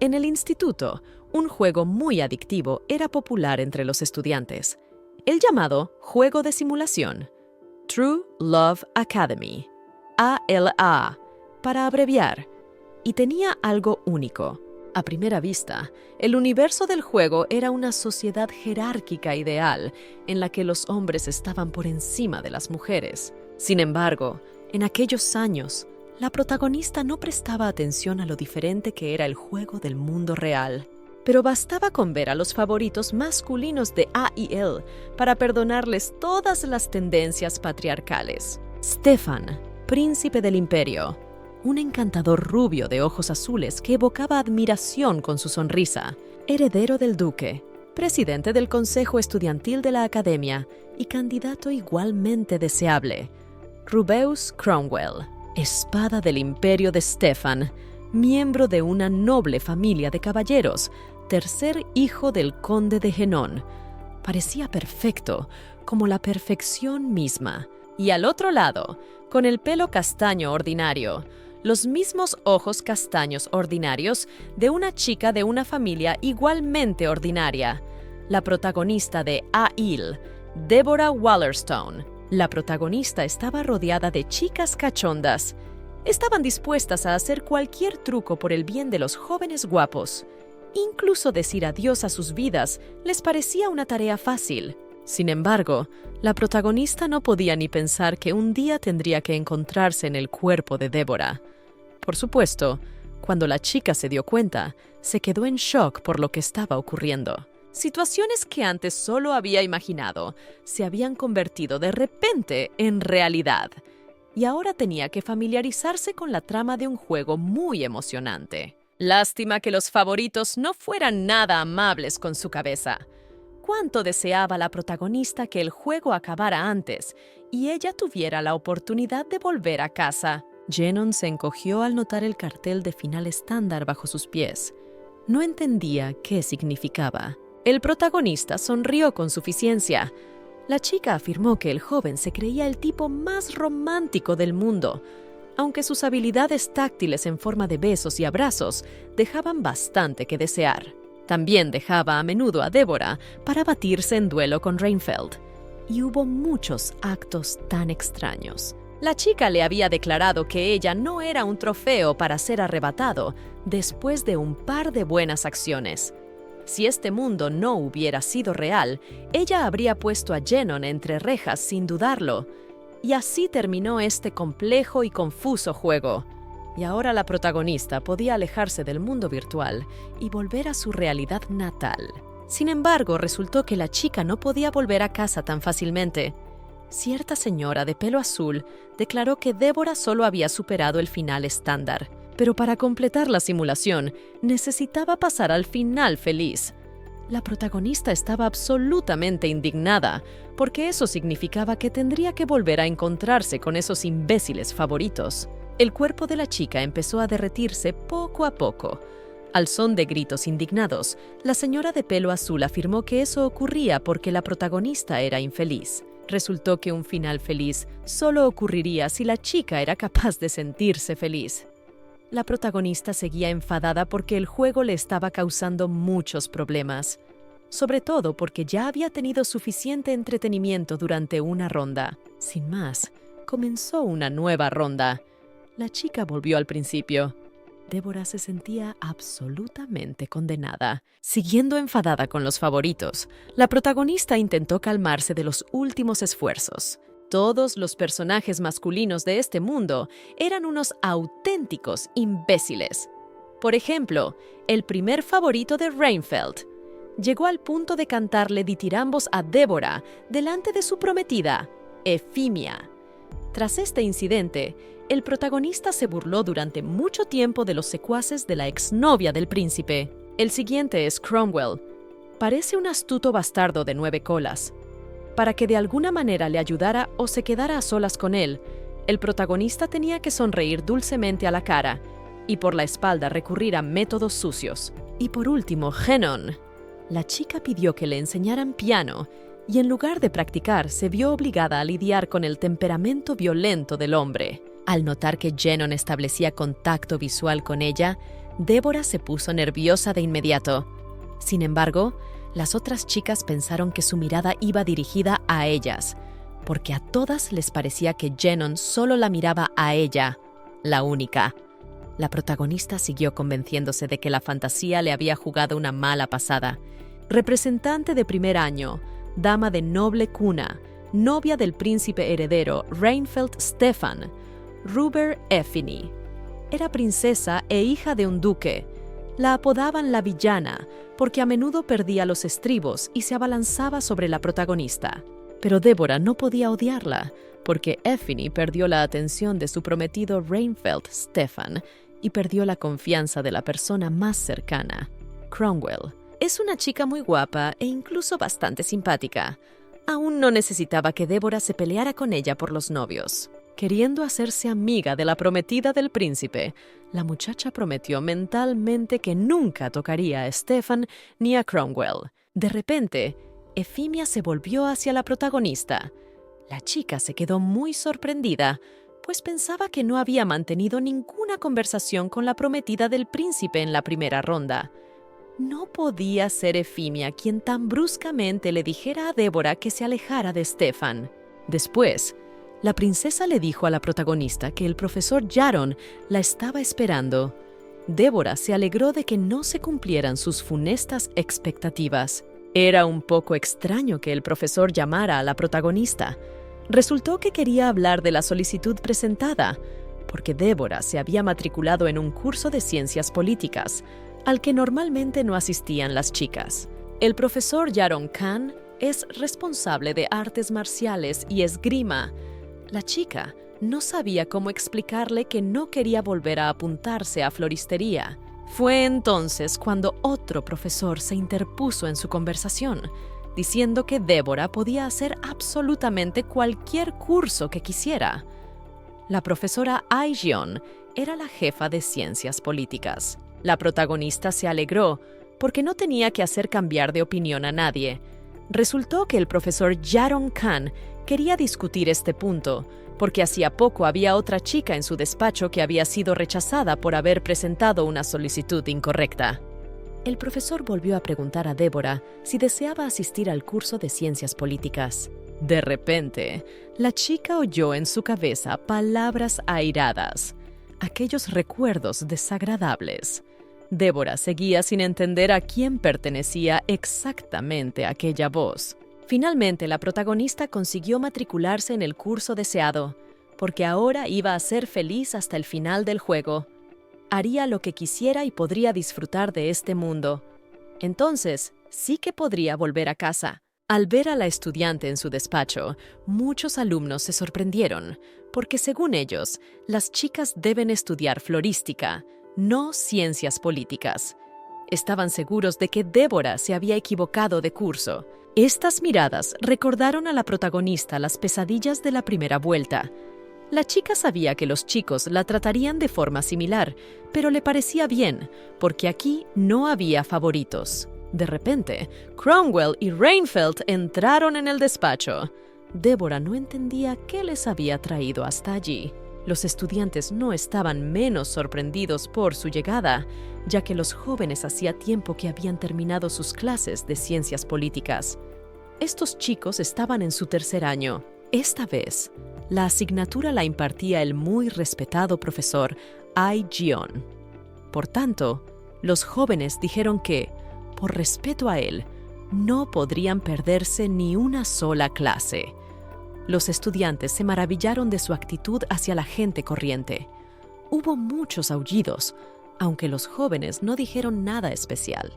En el instituto, un juego muy adictivo era popular entre los estudiantes, el llamado juego de simulación, True Love Academy, ALA, para abreviar, y tenía algo único. A primera vista, el universo del juego era una sociedad jerárquica ideal en la que los hombres estaban por encima de las mujeres. Sin embargo, en aquellos años, la protagonista no prestaba atención a lo diferente que era el juego del mundo real. Pero bastaba con ver a los favoritos masculinos de AIL para perdonarles todas las tendencias patriarcales. Stefan, príncipe del imperio, un encantador rubio de ojos azules que evocaba admiración con su sonrisa, heredero del duque, presidente del consejo estudiantil de la academia y candidato igualmente deseable, Rubeus Cromwell, espada del imperio de Stefan, miembro de una noble familia de caballeros, tercer hijo del conde de Genón. Parecía perfecto, como la perfección misma. Y al otro lado, con el pelo castaño ordinario, los mismos ojos castaños ordinarios de una chica de una familia igualmente ordinaria, la protagonista de AIL, Deborah Wallerstone. La protagonista estaba rodeada de chicas cachondas. Estaban dispuestas a hacer cualquier truco por el bien de los jóvenes guapos. Incluso decir adiós a sus vidas les parecía una tarea fácil. Sin embargo, la protagonista no podía ni pensar que un día tendría que encontrarse en el cuerpo de Deborah. Por supuesto, cuando la chica se dio cuenta, se quedó en shock por lo que estaba ocurriendo. Situaciones que antes solo había imaginado se habían convertido de repente en realidad. Y ahora tenía que familiarizarse con la trama de un juego muy emocionante. Lástima que los favoritos no fueran nada amables con su cabeza. Cuánto deseaba la protagonista que el juego acabara antes y ella tuviera la oportunidad de volver a casa. Jenon se encogió al notar el cartel de final estándar bajo sus pies. No entendía qué significaba. El protagonista sonrió con suficiencia. La chica afirmó que el joven se creía el tipo más romántico del mundo, aunque sus habilidades táctiles en forma de besos y abrazos dejaban bastante que desear. También dejaba a menudo a Deborah para batirse en duelo con Reinfeldt. Y hubo muchos actos tan extraños. La chica le había declarado que ella no era un trofeo para ser arrebatado después de un par de buenas acciones. Si este mundo no hubiera sido real, ella habría puesto a Jenon entre rejas sin dudarlo. Y así terminó este complejo y confuso juego. Y ahora la protagonista podía alejarse del mundo virtual y volver a su realidad natal. Sin embargo, resultó que la chica no podía volver a casa tan fácilmente. Cierta señora de pelo azul declaró que Deborah solo había superado el final estándar, pero para completar la simulación necesitaba pasar al final feliz. La protagonista estaba absolutamente indignada, porque eso significaba que tendría que volver a encontrarse con esos imbéciles favoritos. El cuerpo de la chica empezó a derretirse poco a poco. Al son de gritos indignados, la señora de pelo azul afirmó que eso ocurría porque la protagonista era infeliz. Resultó que un final feliz solo ocurriría si la chica era capaz de sentirse feliz. La protagonista seguía enfadada porque el juego le estaba causando muchos problemas, sobre todo porque ya había tenido suficiente entretenimiento durante una ronda. Sin más, comenzó una nueva ronda. La chica volvió al principio. Deborah se sentía absolutamente condenada. Siguiendo enfadada con los favoritos, la protagonista intentó calmarse de los últimos esfuerzos. Todos los personajes masculinos de este mundo eran unos auténticos imbéciles. Por ejemplo, el primer favorito de Reinfeldt llegó al punto de cantarle ditirambos a Deborah delante de su prometida, Efimia. Tras este incidente, el protagonista se burló durante mucho tiempo de los secuaces de la exnovia del príncipe. El siguiente es Cromwell. Parece un astuto bastardo de 9 colas. Para que de alguna manera le ayudara o se quedara a solas con él, el protagonista tenía que sonreír dulcemente a la cara y por la espalda recurrir a métodos sucios. Y por último, Genón. La chica pidió que le enseñaran piano y en lugar de practicar se vio obligada a lidiar con el temperamento violento del hombre. Al notar que Jenon establecía contacto visual con ella, Débora se puso nerviosa de inmediato. Sin embargo, las otras chicas pensaron que su mirada iba dirigida a ellas, porque a todas les parecía que Jenon solo la miraba a ella, la única. La protagonista siguió convenciéndose de que la fantasía le había jugado una mala pasada. Representante de primer año, dama de noble cuna, novia del príncipe heredero Reinfeldt Stefan, Ruber Effini. Era princesa e hija de un duque. La apodaban la villana porque a menudo perdía los estribos y se abalanzaba sobre la protagonista. Pero Débora no podía odiarla, porque Effini perdió la atención de su prometido Reinfeldt Stefan y perdió la confianza de la persona más cercana, Cromwell. Es una chica muy guapa e incluso bastante simpática. Aún no necesitaba que Débora se peleara con ella por los novios. Queriendo hacerse amiga de la prometida del príncipe, la muchacha prometió mentalmente que nunca tocaría a Stefan ni a Cromwell. De repente, Efimia se volvió hacia la protagonista. La chica se quedó muy sorprendida, pues pensaba que no había mantenido ninguna conversación con la prometida del príncipe en la primera ronda. No podía ser Efimia quien tan bruscamente le dijera a Débora que se alejara de Stefan. Después, la princesa le dijo a la protagonista que el profesor Jaron la estaba esperando. Débora se alegró de que no se cumplieran sus funestas expectativas. Era un poco extraño que el profesor llamara a la protagonista. Resultó que quería hablar de la solicitud presentada, porque Débora se había matriculado en un curso de ciencias políticas, al que normalmente no asistían las chicas. El profesor Jaron Khan es responsable de artes marciales y esgrima. La chica no sabía cómo explicarle que no quería volver a apuntarse a floristería. Fue entonces cuando otro profesor se interpuso en su conversación, diciendo que Débora podía hacer absolutamente cualquier curso que quisiera. La profesora Ai Jeon era la jefa de ciencias políticas. La protagonista se alegró porque no tenía que hacer cambiar de opinión a nadie. Resultó que el profesor Jaron Khan quería discutir este punto, porque hacía poco había otra chica en su despacho que había sido rechazada por haber presentado una solicitud incorrecta. El profesor volvió a preguntar a Débora si deseaba asistir al curso de ciencias políticas. De repente, la chica oyó en su cabeza palabras airadas, aquellos recuerdos desagradables. Débora seguía sin entender a quién pertenecía exactamente aquella voz. Finalmente, la protagonista consiguió matricularse en el curso deseado, porque ahora iba a ser feliz hasta el final del juego. Haría lo que quisiera y podría disfrutar de este mundo. Entonces, sí que podría volver a casa. Al ver a la estudiante en su despacho, muchos alumnos se sorprendieron, porque según ellos, las chicas deben estudiar florística, no ciencias políticas. Estaban seguros de que Débora se había equivocado de curso. Estas miradas recordaron a la protagonista las pesadillas de la primera vuelta. La chica sabía que los chicos la tratarían de forma similar, pero le parecía bien, porque aquí no había favoritos. De repente, Cromwell y Reinfeldt entraron en el despacho. Débora no entendía qué les había traído hasta allí. Los estudiantes no estaban menos sorprendidos por su llegada, ya que los jóvenes hacía tiempo que habían terminado sus clases de ciencias políticas. Estos chicos estaban en su tercer año. Esta vez, la asignatura la impartía el muy respetado profesor Ai Jeon. Por tanto, los jóvenes dijeron que, por respeto a él, no podrían perderse ni una sola clase. Los estudiantes se maravillaron de su actitud hacia la gente corriente. Hubo muchos aullidos, aunque los jóvenes no dijeron nada especial.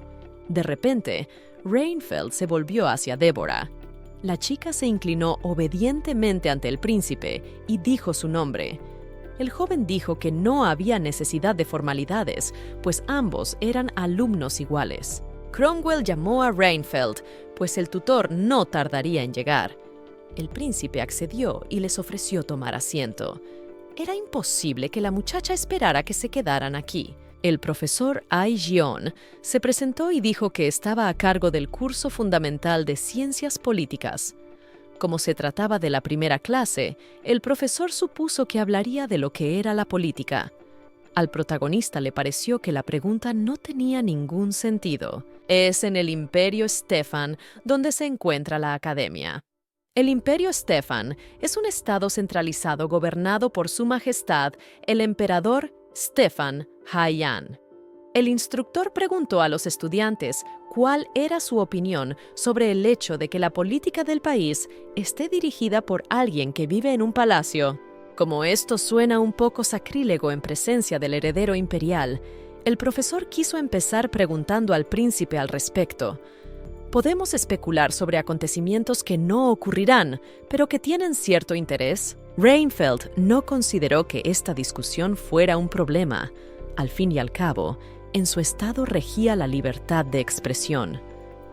De repente, Reinfeldt se volvió hacia Débora. La chica se inclinó obedientemente ante el príncipe y dijo su nombre. El joven dijo que no había necesidad de formalidades, pues ambos eran alumnos iguales. Cromwell llamó a Reinfeldt, pues el tutor no tardaría en llegar. El príncipe accedió y les ofreció tomar asiento. Era imposible que la muchacha esperara que se quedaran aquí. El profesor Ai Jeon se presentó y dijo que estaba a cargo del curso fundamental de ciencias políticas. Como se trataba de la primera clase, el profesor supuso que hablaría de lo que era la política. Al protagonista le pareció que la pregunta no tenía ningún sentido. Es en el Imperio Stefan donde se encuentra la academia. El Imperio Stefan es un estado centralizado gobernado por Su Majestad, el emperador Stefan Haiyan. El instructor preguntó a los estudiantes cuál era su opinión sobre el hecho de que la política del país esté dirigida por alguien que vive en un palacio. Como esto suena un poco sacrílego en presencia del heredero imperial, el profesor quiso empezar preguntando al príncipe al respecto. Podemos especular sobre acontecimientos que no ocurrirán, pero que tienen cierto interés. Reinfeldt no consideró que esta discusión fuera un problema. Al fin y al cabo, en su estado regía la libertad de expresión.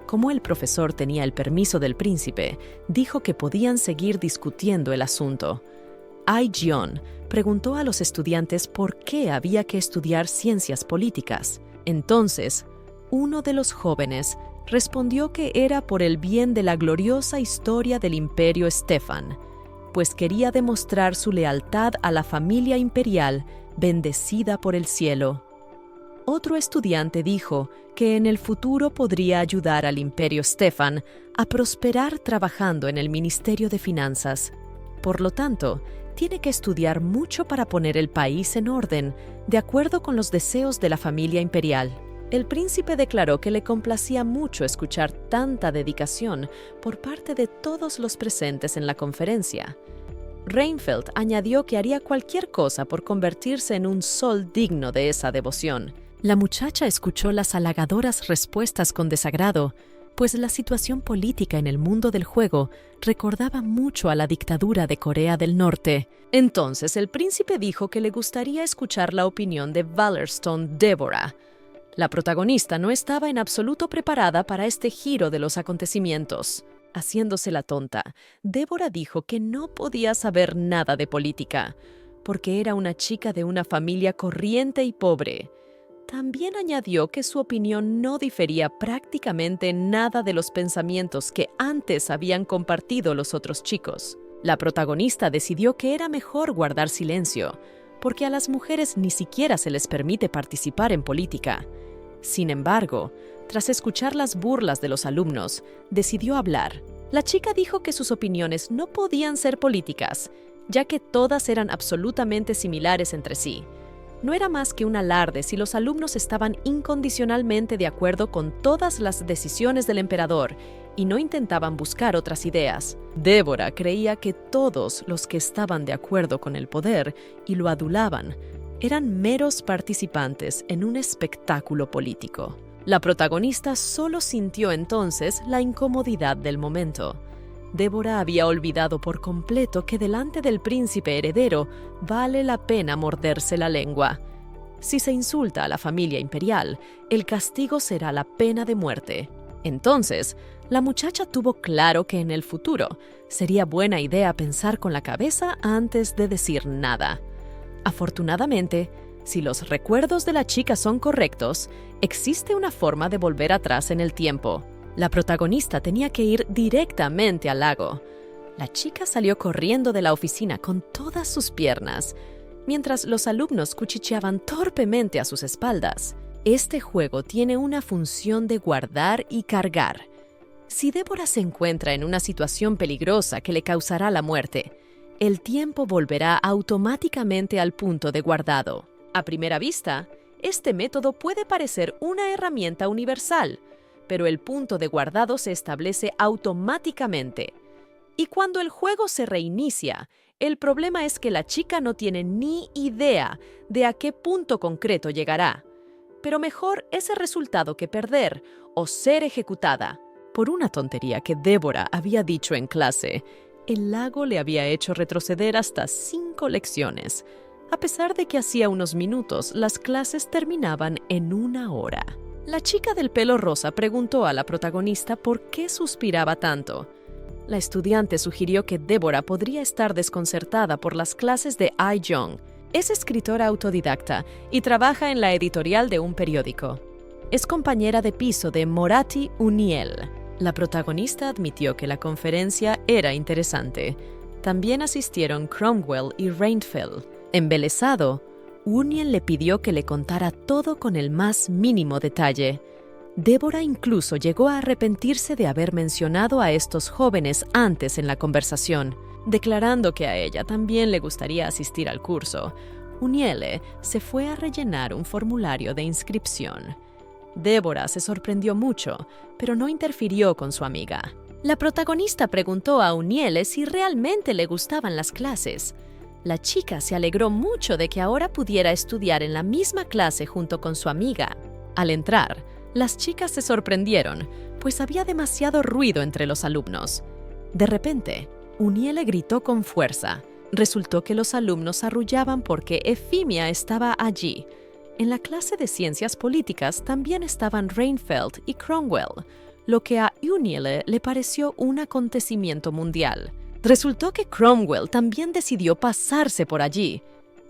Como el profesor tenía el permiso del príncipe, dijo que podían seguir discutiendo el asunto. Ai-jeon preguntó a los estudiantes por qué había que estudiar ciencias políticas. Entonces, uno de los jóvenes respondió que era por el bien de la gloriosa historia del Imperio Stefan, pues quería demostrar su lealtad a la familia imperial bendecida por el cielo. Otro estudiante dijo que en el futuro podría ayudar al Imperio Stefan a prosperar trabajando en el Ministerio de Finanzas. Por lo tanto, tiene que estudiar mucho para poner el país en orden, de acuerdo con los deseos de la familia imperial. El príncipe declaró que le complacía mucho escuchar tanta dedicación por parte de todos los presentes en la conferencia. Reinfeldt añadió que haría cualquier cosa por convertirse en un sol digno de esa devoción. La muchacha escuchó las halagadoras respuestas con desagrado, pues la situación política en el mundo del juego recordaba mucho a la dictadura de Corea del Norte. Entonces el príncipe dijo que le gustaría escuchar la opinión de Vallerstone Deborah. La protagonista no estaba en absoluto preparada para este giro de los acontecimientos. Haciéndose la tonta, Deborah dijo que no podía saber nada de política, porque era una chica de una familia corriente y pobre. También añadió que su opinión no difería prácticamente nada de los pensamientos que antes habían compartido los otros chicos. La protagonista decidió que era mejor guardar silencio, porque a las mujeres ni siquiera se les permite participar en política. Sin embargo, tras escuchar las burlas de los alumnos, decidió hablar. La chica dijo que sus opiniones no podían ser políticas, ya que todas eran absolutamente similares entre sí. No era más que un alarde si los alumnos estaban incondicionalmente de acuerdo con todas las decisiones del emperador y no intentaban buscar otras ideas. Deborah creía que todos los que estaban de acuerdo con el poder y lo adulaban eran meros participantes en un espectáculo político. La protagonista solo sintió entonces la incomodidad del momento. Deborah había olvidado por completo que delante del príncipe heredero vale la pena morderse la lengua. Si se insulta a la familia imperial, el castigo será la pena de muerte. Entonces, la muchacha tuvo claro que en el futuro sería buena idea pensar con la cabeza antes de decir nada. Afortunadamente, si los recuerdos de la chica son correctos, existe una forma de volver atrás en el tiempo. La protagonista tenía que ir directamente al lago. La chica salió corriendo de la oficina con todas sus piernas, mientras los alumnos cuchicheaban torpemente a sus espaldas. Este juego tiene una función de guardar y cargar. Si Deborah se encuentra en una situación peligrosa que le causará la muerte, el tiempo volverá automáticamente al punto de guardado. A primera vista, este método puede parecer una herramienta universal, pero el punto de guardado se establece automáticamente. Y cuando el juego se reinicia, el problema es que la chica no tiene ni idea de a qué punto concreto llegará. Pero mejor ese resultado que perder o ser ejecutada. Por una tontería que Deborah había dicho en clase, el lago le había hecho retroceder hasta 5 lecciones, a pesar de que hacía unos minutos las clases terminaban en 1 hora. La chica del pelo rosa preguntó a la protagonista por qué suspiraba tanto. La estudiante sugirió que Deborah podría estar desconcertada por las clases de Ai-jeon. Es escritora autodidacta y trabaja en la editorial de un periódico. Es compañera de piso de Moratti Uniel. La protagonista admitió que la conferencia era interesante. También asistieron Cromwell y Reinfeldt. Embelesado, Uniel le pidió que le contara todo con el más mínimo detalle. Débora incluso llegó a arrepentirse de haber mencionado a estos jóvenes antes en la conversación, declarando que a ella también le gustaría asistir al curso. Uniele se fue a rellenar un formulario de inscripción. Débora se sorprendió mucho, pero no interfirió con su amiga. La protagonista preguntó a Uniele si realmente le gustaban las clases. La chica se alegró mucho de que ahora pudiera estudiar en la misma clase junto con su amiga. Al entrar, las chicas se sorprendieron, pues había demasiado ruido entre los alumnos. De repente, Uniele gritó con fuerza. Resultó que los alumnos arrullaban porque Efimia estaba allí. En la clase de ciencias políticas también estaban Reinfeldt y Cromwell, lo que a Uniele le pareció un acontecimiento mundial. Resultó que Cromwell también decidió pasarse por allí.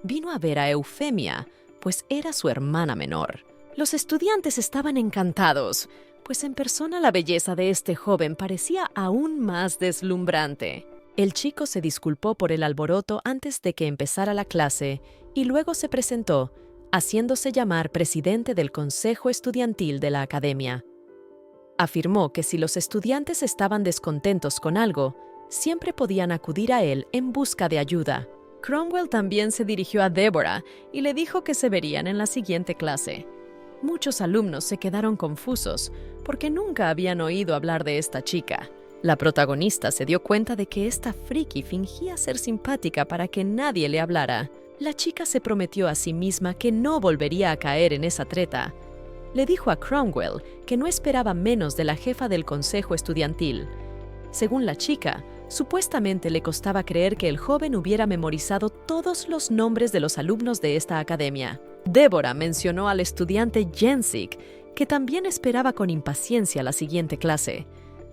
Vino a ver a Eufemia, pues era su hermana menor. Los estudiantes estaban encantados, pues en persona la belleza de este joven parecía aún más deslumbrante. El chico se disculpó por el alboroto antes de que empezara la clase y luego se presentó, haciéndose llamar presidente del Consejo Estudiantil de la Academia. Afirmó que si los estudiantes estaban descontentos con algo, siempre podían acudir a él en busca de ayuda. Cromwell también se dirigió a Débora y le dijo que se verían en la siguiente clase. Muchos alumnos se quedaron confusos porque nunca habían oído hablar de esta chica. La protagonista se dio cuenta de que esta friki fingía ser simpática para que nadie le hablara. La chica se prometió a sí misma que no volvería a caer en esa treta. Le dijo a Cromwell que no esperaba menos de la jefa del consejo estudiantil. Según la chica, supuestamente le costaba creer que el joven hubiera memorizado todos los nombres de los alumnos de esta academia. Débora mencionó al estudiante Jensik, que también esperaba con impaciencia la siguiente clase.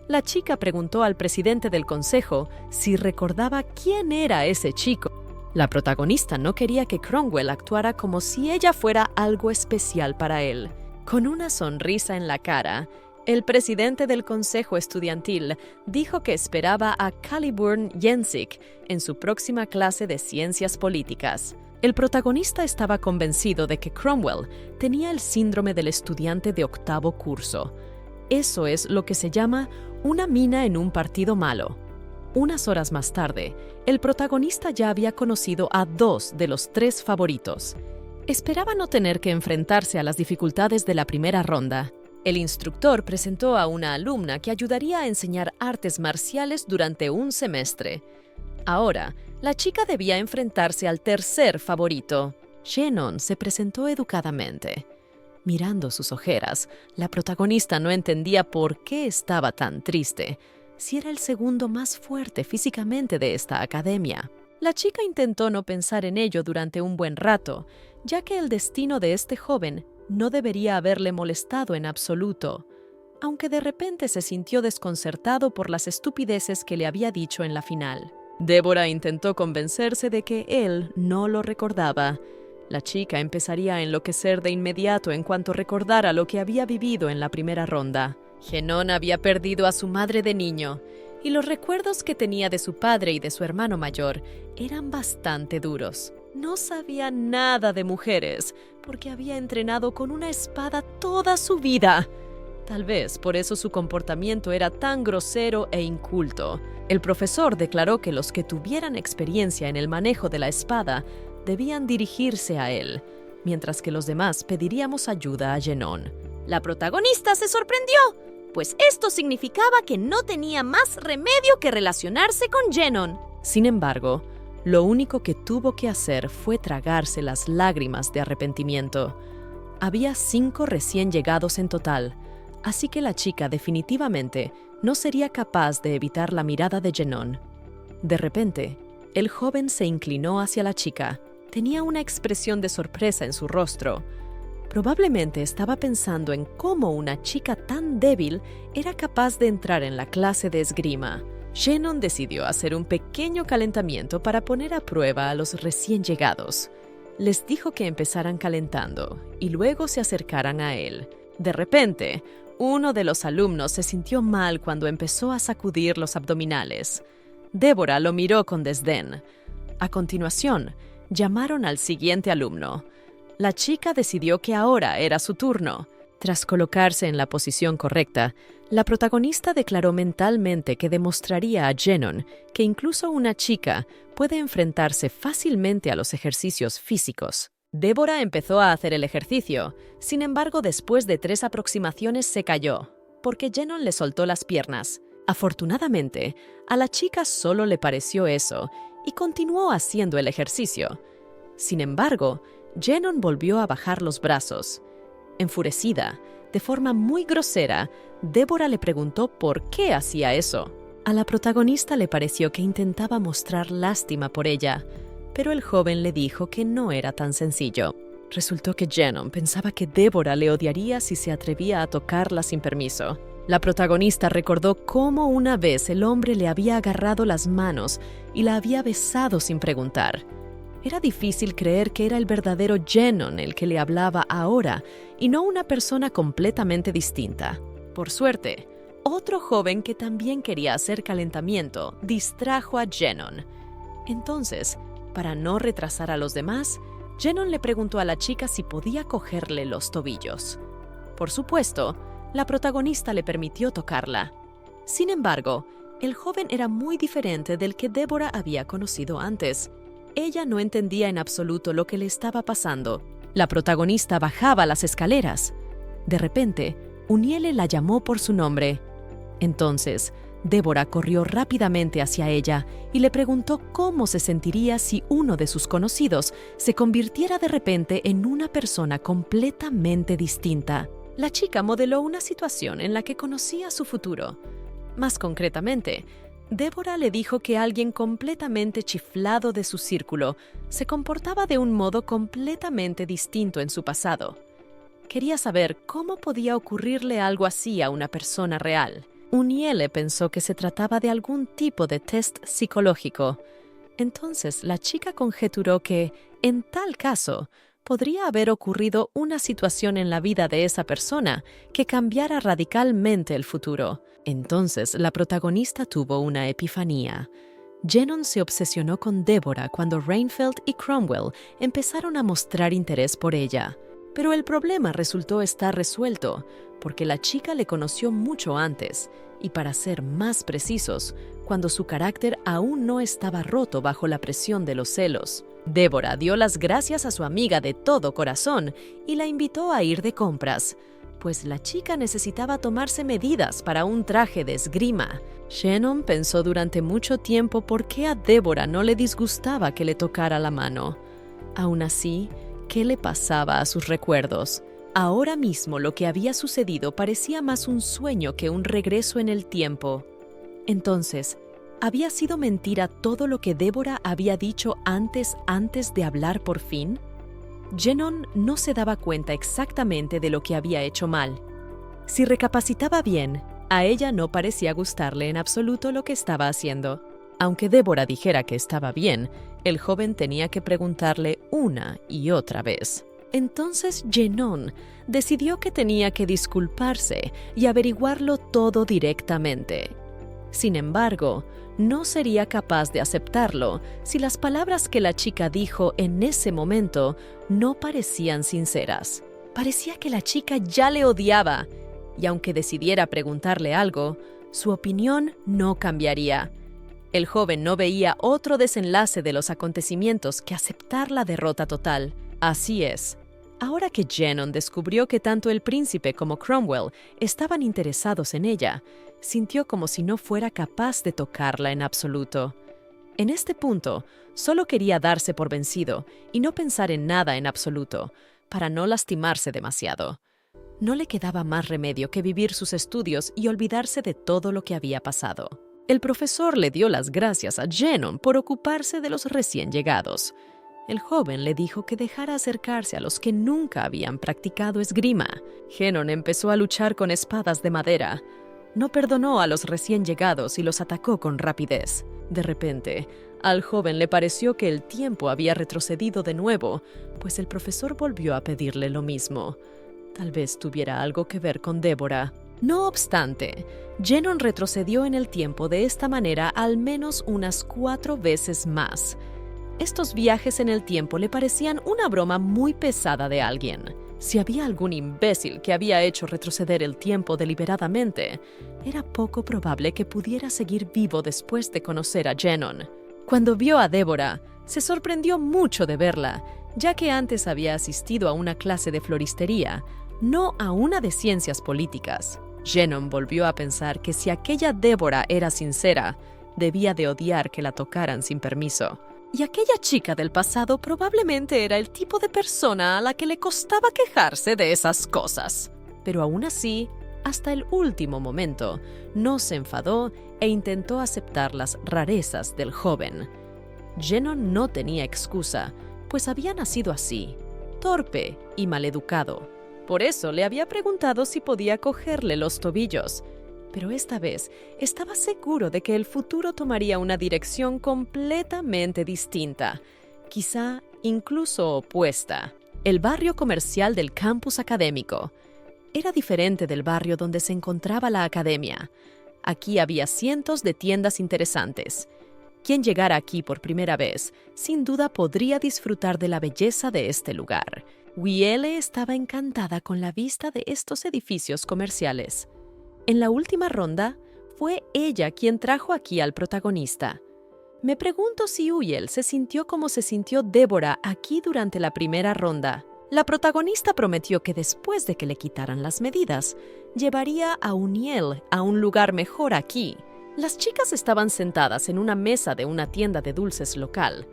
La chica preguntó al presidente del consejo si recordaba quién era ese chico. La protagonista no quería que Cromwell actuara como si ella fuera algo especial para él. Con una sonrisa en la cara, el presidente del consejo estudiantil dijo que esperaba a Caliburn Jensik en su próxima clase de ciencias políticas. El protagonista estaba convencido de que Cromwell tenía el síndrome del estudiante de octavo curso. Eso es lo que se llama una mina en un partido malo. Unas horas más tarde, el protagonista ya había conocido a 2 de los 3 favoritos. Esperaba no tener que enfrentarse a las dificultades de la primera ronda. El instructor presentó a una alumna que ayudaría a enseñar artes marciales durante un semestre. Ahora, la chica debía enfrentarse al tercer favorito. Shannon se presentó educadamente. Mirando sus ojeras, la protagonista no entendía por qué estaba tan triste, si era el segundo más fuerte físicamente de esta academia. La chica intentó no pensar en ello durante un buen rato, ya que el destino de este joven no debería haberle molestado en absoluto, aunque de repente se sintió desconcertado por las estupideces que le había dicho en la final. Débora intentó convencerse de que él no lo recordaba. La chica empezaría a enloquecer de inmediato en cuanto recordara lo que había vivido en la primera ronda. Shannon había perdido a su madre de niño, y los recuerdos que tenía de su padre y de su hermano mayor eran bastante duros. No sabía nada de mujeres, porque había entrenado con una espada toda su vida. Tal vez por eso su comportamiento era tan grosero e inculto. El profesor declaró que los que tuvieran experiencia en el manejo de la espada debían dirigirse a él, mientras que los demás pediríamos ayuda a Shannon. La protagonista se sorprendió, pues esto significaba que no tenía más remedio que relacionarse con Shannon. Sin embargo, lo único que tuvo que hacer fue tragarse las lágrimas de arrepentimiento. Había 5 recién llegados en total, así que la chica definitivamente no sería capaz de evitar la mirada de Shannon. De repente, el joven se inclinó hacia la chica. Tenía una expresión de sorpresa en su rostro. Probablemente estaba pensando en cómo una chica tan débil era capaz de entrar en la clase de esgrima. Shannon decidió hacer un pequeño calentamiento para poner a prueba a los recién llegados. Les dijo que empezaran calentando y luego se acercaran a él. De repente, uno de los alumnos se sintió mal cuando empezó a sacudir los abdominales. Débora lo miró con desdén. A continuación, llamaron al siguiente alumno. La chica decidió que ahora era su turno. Tras colocarse en la posición correcta, la protagonista declaró mentalmente que demostraría a Jenon que incluso una chica puede enfrentarse fácilmente a los ejercicios físicos. Débora empezó a hacer el ejercicio, sin embargo, después de 3 aproximaciones se cayó, porque Jenon le soltó las piernas. Afortunadamente, a la chica solo le pareció eso y continuó haciendo el ejercicio. Sin embargo, Jenon volvió a bajar los brazos. Enfurecida, de forma muy grosera, Débora le preguntó por qué hacía eso. A la protagonista le pareció que intentaba mostrar lástima por ella, pero el joven le dijo que no era tan sencillo. Resultó que Jenon pensaba que Débora le odiaría si se atrevía a tocarla sin permiso. La protagonista recordó cómo una vez el hombre le había agarrado las manos y la había besado sin preguntar. Era difícil creer que era el verdadero Jenon el que le hablaba ahora y no una persona completamente distinta. Por suerte, otro joven que también quería hacer calentamiento distrajo a Jenon. Entonces, para no retrasar a los demás, Jenon le preguntó a la chica si podía cogerle los tobillos. Por supuesto, la protagonista le permitió tocarla. Sin embargo, el joven era muy diferente del que Débora había conocido antes. Ella no entendía en absoluto lo que le estaba pasando. La protagonista bajaba las escaleras. De repente, Uniele la llamó por su nombre. Entonces, Débora corrió rápidamente hacia ella y le preguntó cómo se sentiría si uno de sus conocidos se convirtiera de repente en una persona completamente distinta. La chica modeló una situación en la que conocía su futuro. Más concretamente, Débora le dijo que alguien completamente chiflado de su círculo se comportaba de un modo completamente distinto en su pasado. Quería saber cómo podía ocurrirle algo así a una persona real. Uniele pensó que se trataba de algún tipo de test psicológico. Entonces la chica conjeturó que, en tal caso, podría haber ocurrido una situación en la vida de esa persona que cambiara radicalmente el futuro. Entonces la protagonista tuvo una epifanía. Jenon se obsesionó con Débora cuando Reinfeldt y Cromwell empezaron a mostrar interés por ella. Pero el problema resultó estar resuelto, porque la chica le conoció mucho antes, y para ser más precisos, cuando su carácter aún no estaba roto bajo la presión de los celos. Débora dio las gracias a su amiga de todo corazón y la invitó a ir de compras, pues la chica necesitaba tomarse medidas para un traje de esgrima. Jenon pensó durante mucho tiempo por qué a Débora no le disgustaba que le tocara la mano. Aún así, ¿qué le pasaba a sus recuerdos? Ahora mismo lo que había sucedido parecía más un sueño que un regreso en el tiempo. Entonces, ¿había sido mentira todo lo que Débora había dicho antes de hablar por fin? Jenon no se daba cuenta exactamente de lo que había hecho mal. Si recapacitaba bien, a ella no parecía gustarle en absoluto lo que estaba haciendo. Aunque Débora dijera que estaba bien, el joven tenía que preguntarle una y otra vez. Entonces Jenon decidió que tenía que disculparse y averiguarlo todo directamente. Sin embargo, no sería capaz de aceptarlo si las palabras que la chica dijo en ese momento no parecían sinceras. Parecía que la chica ya le odiaba, y aunque decidiera preguntarle algo, su opinión no cambiaría. El joven no veía otro desenlace de los acontecimientos que aceptar la derrota total. Así es. Ahora que Jenon descubrió que tanto el príncipe como Cromwell estaban interesados en ella, sintió como si no fuera capaz de tocarla en absoluto. En este punto, solo quería darse por vencido y no pensar en nada en absoluto, para no lastimarse demasiado. No le quedaba más remedio que vivir sus estudios y olvidarse de todo lo que había pasado. El profesor le dio las gracias a Jenon por ocuparse de los recién llegados. El joven le dijo que dejara acercarse a los que nunca habían practicado esgrima. Jenon empezó a luchar con espadas de madera. No perdonó a los recién llegados y los atacó con rapidez. De repente, al joven le pareció que el tiempo había retrocedido de nuevo, pues el profesor volvió a pedirle lo mismo. Tal vez tuviera algo que ver con Débora. No obstante, Jenon retrocedió en el tiempo de esta manera al menos unas 4 veces más. Estos viajes en el tiempo le parecían una broma muy pesada de alguien. Si había algún imbécil que había hecho retroceder el tiempo deliberadamente, era poco probable que pudiera seguir vivo después de conocer a Jenon. Cuando vio a Deborah, se sorprendió mucho de verla, ya que antes había asistido a una clase de floristería, no a una de ciencias políticas. Jenon volvió a pensar que si aquella Deborah era sincera, debía de odiar que la tocaran sin permiso. Y aquella chica del pasado probablemente era el tipo de persona a la que le costaba quejarse de esas cosas. Pero aún así, hasta el último momento, no se enfadó e intentó aceptar las rarezas del joven. Jenon no tenía excusa, pues había nacido así, torpe y maleducado. Por eso le había preguntado si podía cogerle los tobillos. Pero esta vez estaba seguro de que el futuro tomaría una dirección completamente distinta, quizá incluso opuesta. El barrio comercial del campus académico era diferente del barrio donde se encontraba la academia. Aquí había cientos de tiendas interesantes. Quien llegara aquí por primera vez, sin duda podría disfrutar de la belleza de este lugar. Wiele estaba encantada con la vista de estos edificios comerciales. En la última ronda, fue ella quien trajo aquí al protagonista. Me pregunto si Uyel se sintió como se sintió Deborah aquí durante la primera ronda. La protagonista prometió que después de que le quitaran las medidas, llevaría a Uniel a un lugar mejor aquí. Las chicas estaban sentadas en una mesa de una tienda de dulces local.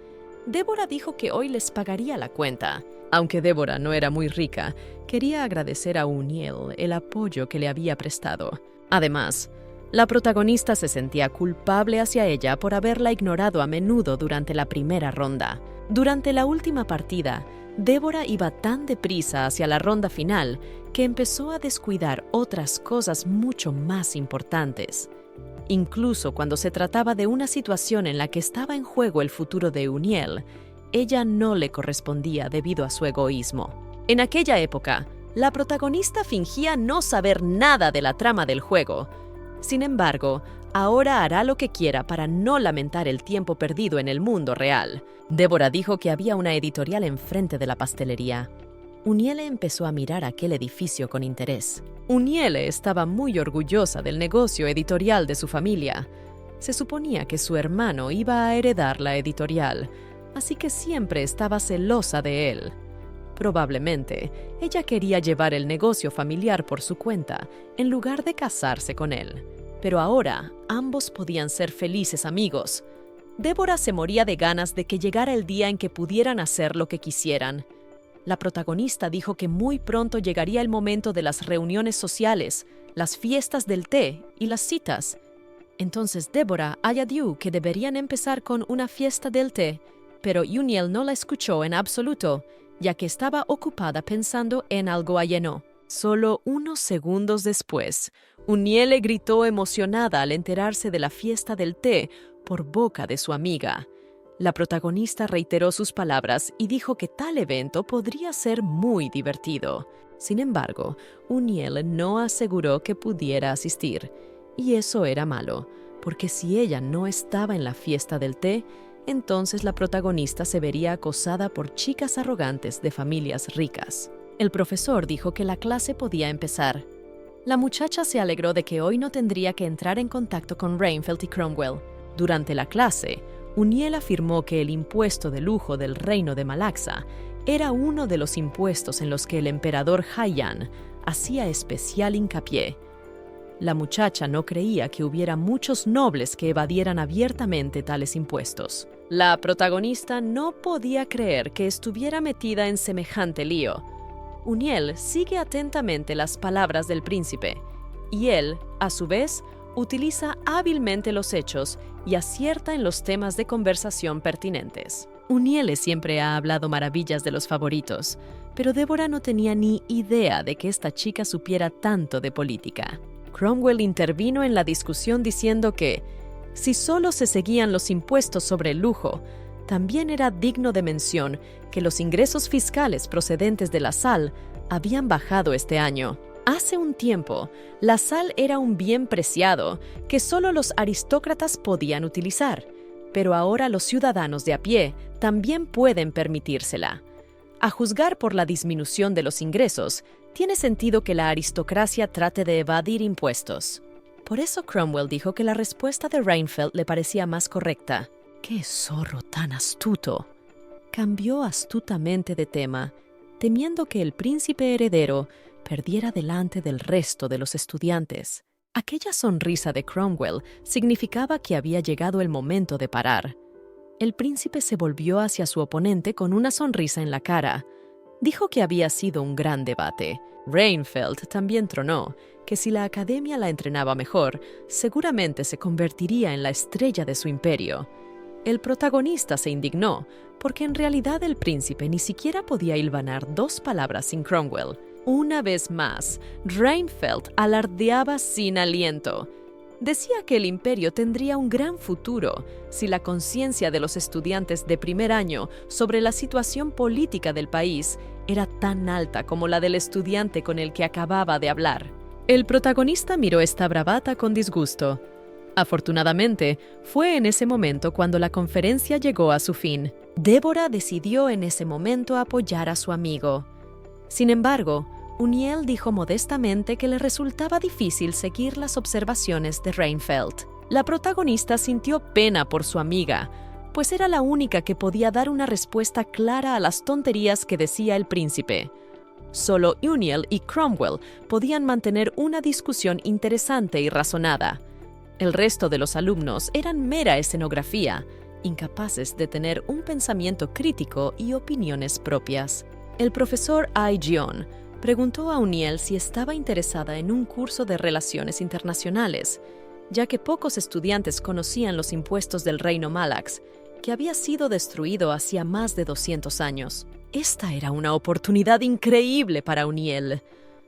Deborah dijo que hoy les pagaría la cuenta. Aunque Deborah no era muy rica, quería agradecer a Uniel el apoyo que le había prestado. Además, la protagonista se sentía culpable hacia ella por haberla ignorado a menudo durante la primera ronda. Durante la última partida, Deborah iba tan deprisa hacia la ronda final que empezó a descuidar otras cosas mucho más importantes. Incluso cuando se trataba de una situación en la que estaba en juego el futuro de Uniel, ella no le correspondía debido a su egoísmo. En aquella época, la protagonista fingía no saber nada de la trama del juego. Sin embargo, ahora hará lo que quiera para no lamentar el tiempo perdido en el mundo real. Deborah dijo que había una editorial enfrente de la pastelería. Uniele empezó a mirar aquel edificio con interés. Uniele estaba muy orgullosa del negocio editorial de su familia. Se suponía que su hermano iba a heredar la editorial, así que siempre estaba celosa de él. Probablemente, ella quería llevar el negocio familiar por su cuenta, en lugar de casarse con él. Pero ahora, ambos podían ser felices amigos. Deborah se moría de ganas de que llegara el día en que pudieran hacer lo que quisieran. La protagonista dijo que muy pronto llegaría el momento de las reuniones sociales, las fiestas del té y las citas. Entonces Deborah añadió que deberían empezar con una fiesta del té, pero Uniel no la escuchó en absoluto, ya que estaba ocupada pensando en algo ajeno. Solo unos segundos después, Uniel le gritó emocionada al enterarse de la fiesta del té por boca de su amiga. La protagonista reiteró sus palabras y dijo que tal evento podría ser muy divertido. Sin embargo, Uniel no aseguró que pudiera asistir, y eso era malo, porque si ella no estaba en la fiesta del té, entonces la protagonista se vería acosada por chicas arrogantes de familias ricas. El profesor dijo que la clase podía empezar. La muchacha se alegró de que hoy no tendría que entrar en contacto con Rainfeld y Cromwell. Durante la clase, Uniel afirmó que el impuesto de lujo del reino de Malaxa era uno de los impuestos en los que el emperador Haiyan hacía especial hincapié. La muchacha no creía que hubiera muchos nobles que evadieran abiertamente tales impuestos. La protagonista no podía creer que estuviera metida en semejante lío. Uniel sigue atentamente las palabras del príncipe, y él, a su vez, utiliza hábilmente los hechos y acierta en los temas de conversación pertinentes. Uniel siempre ha hablado maravillas de los favoritos, pero Deborah no tenía ni idea de que esta chica supiera tanto de política. Cromwell intervino en la discusión diciendo que, si solo se seguían los impuestos sobre el lujo, también era digno de mención que los ingresos fiscales procedentes de la sal habían bajado este año. Hace un tiempo, la sal era un bien preciado que solo los aristócratas podían utilizar, pero ahora los ciudadanos de a pie también pueden permitírsela. A juzgar por la disminución de los ingresos, tiene sentido que la aristocracia trate de evadir impuestos. Por eso Cromwell dijo que la respuesta de Reinfeldt le parecía más correcta. ¡Qué zorro tan astuto! Cambió astutamente de tema, temiendo que el príncipe heredero perdiera delante del resto de los estudiantes. Aquella sonrisa de Cromwell significaba que había llegado el momento de parar. El príncipe se volvió hacia su oponente con una sonrisa en la cara. Dijo que había sido un gran debate. Reinfeldt también tronó que si la academia la entrenaba mejor, seguramente se convertiría en la estrella de su imperio. El protagonista se indignó, porque en realidad el príncipe ni siquiera podía hilvanar 2 palabras sin Cromwell. Una vez más, Reinfeldt alardeaba sin aliento. Decía que el imperio tendría un gran futuro si la conciencia de los estudiantes de primer año sobre la situación política del país era tan alta como la del estudiante con el que acababa de hablar. El protagonista miró esta bravata con disgusto. Afortunadamente, fue en ese momento cuando la conferencia llegó a su fin. Débora decidió en ese momento apoyar a su amigo. Sin embargo, Uniel dijo modestamente que le resultaba difícil seguir las observaciones de Reinfeldt. La protagonista sintió pena por su amiga, pues era la única que podía dar una respuesta clara a las tonterías que decía el príncipe. Solo Uniel y Cromwell podían mantener una discusión interesante y razonada. El resto de los alumnos eran mera escenografía, incapaces de tener un pensamiento crítico y opiniones propias. El profesor I. Gion preguntó a Uniel si estaba interesada en un curso de Relaciones Internacionales, ya que pocos estudiantes conocían los impuestos del reino Malax, que había sido destruido hacía más de 200 años. Esta era una oportunidad increíble para Uniel.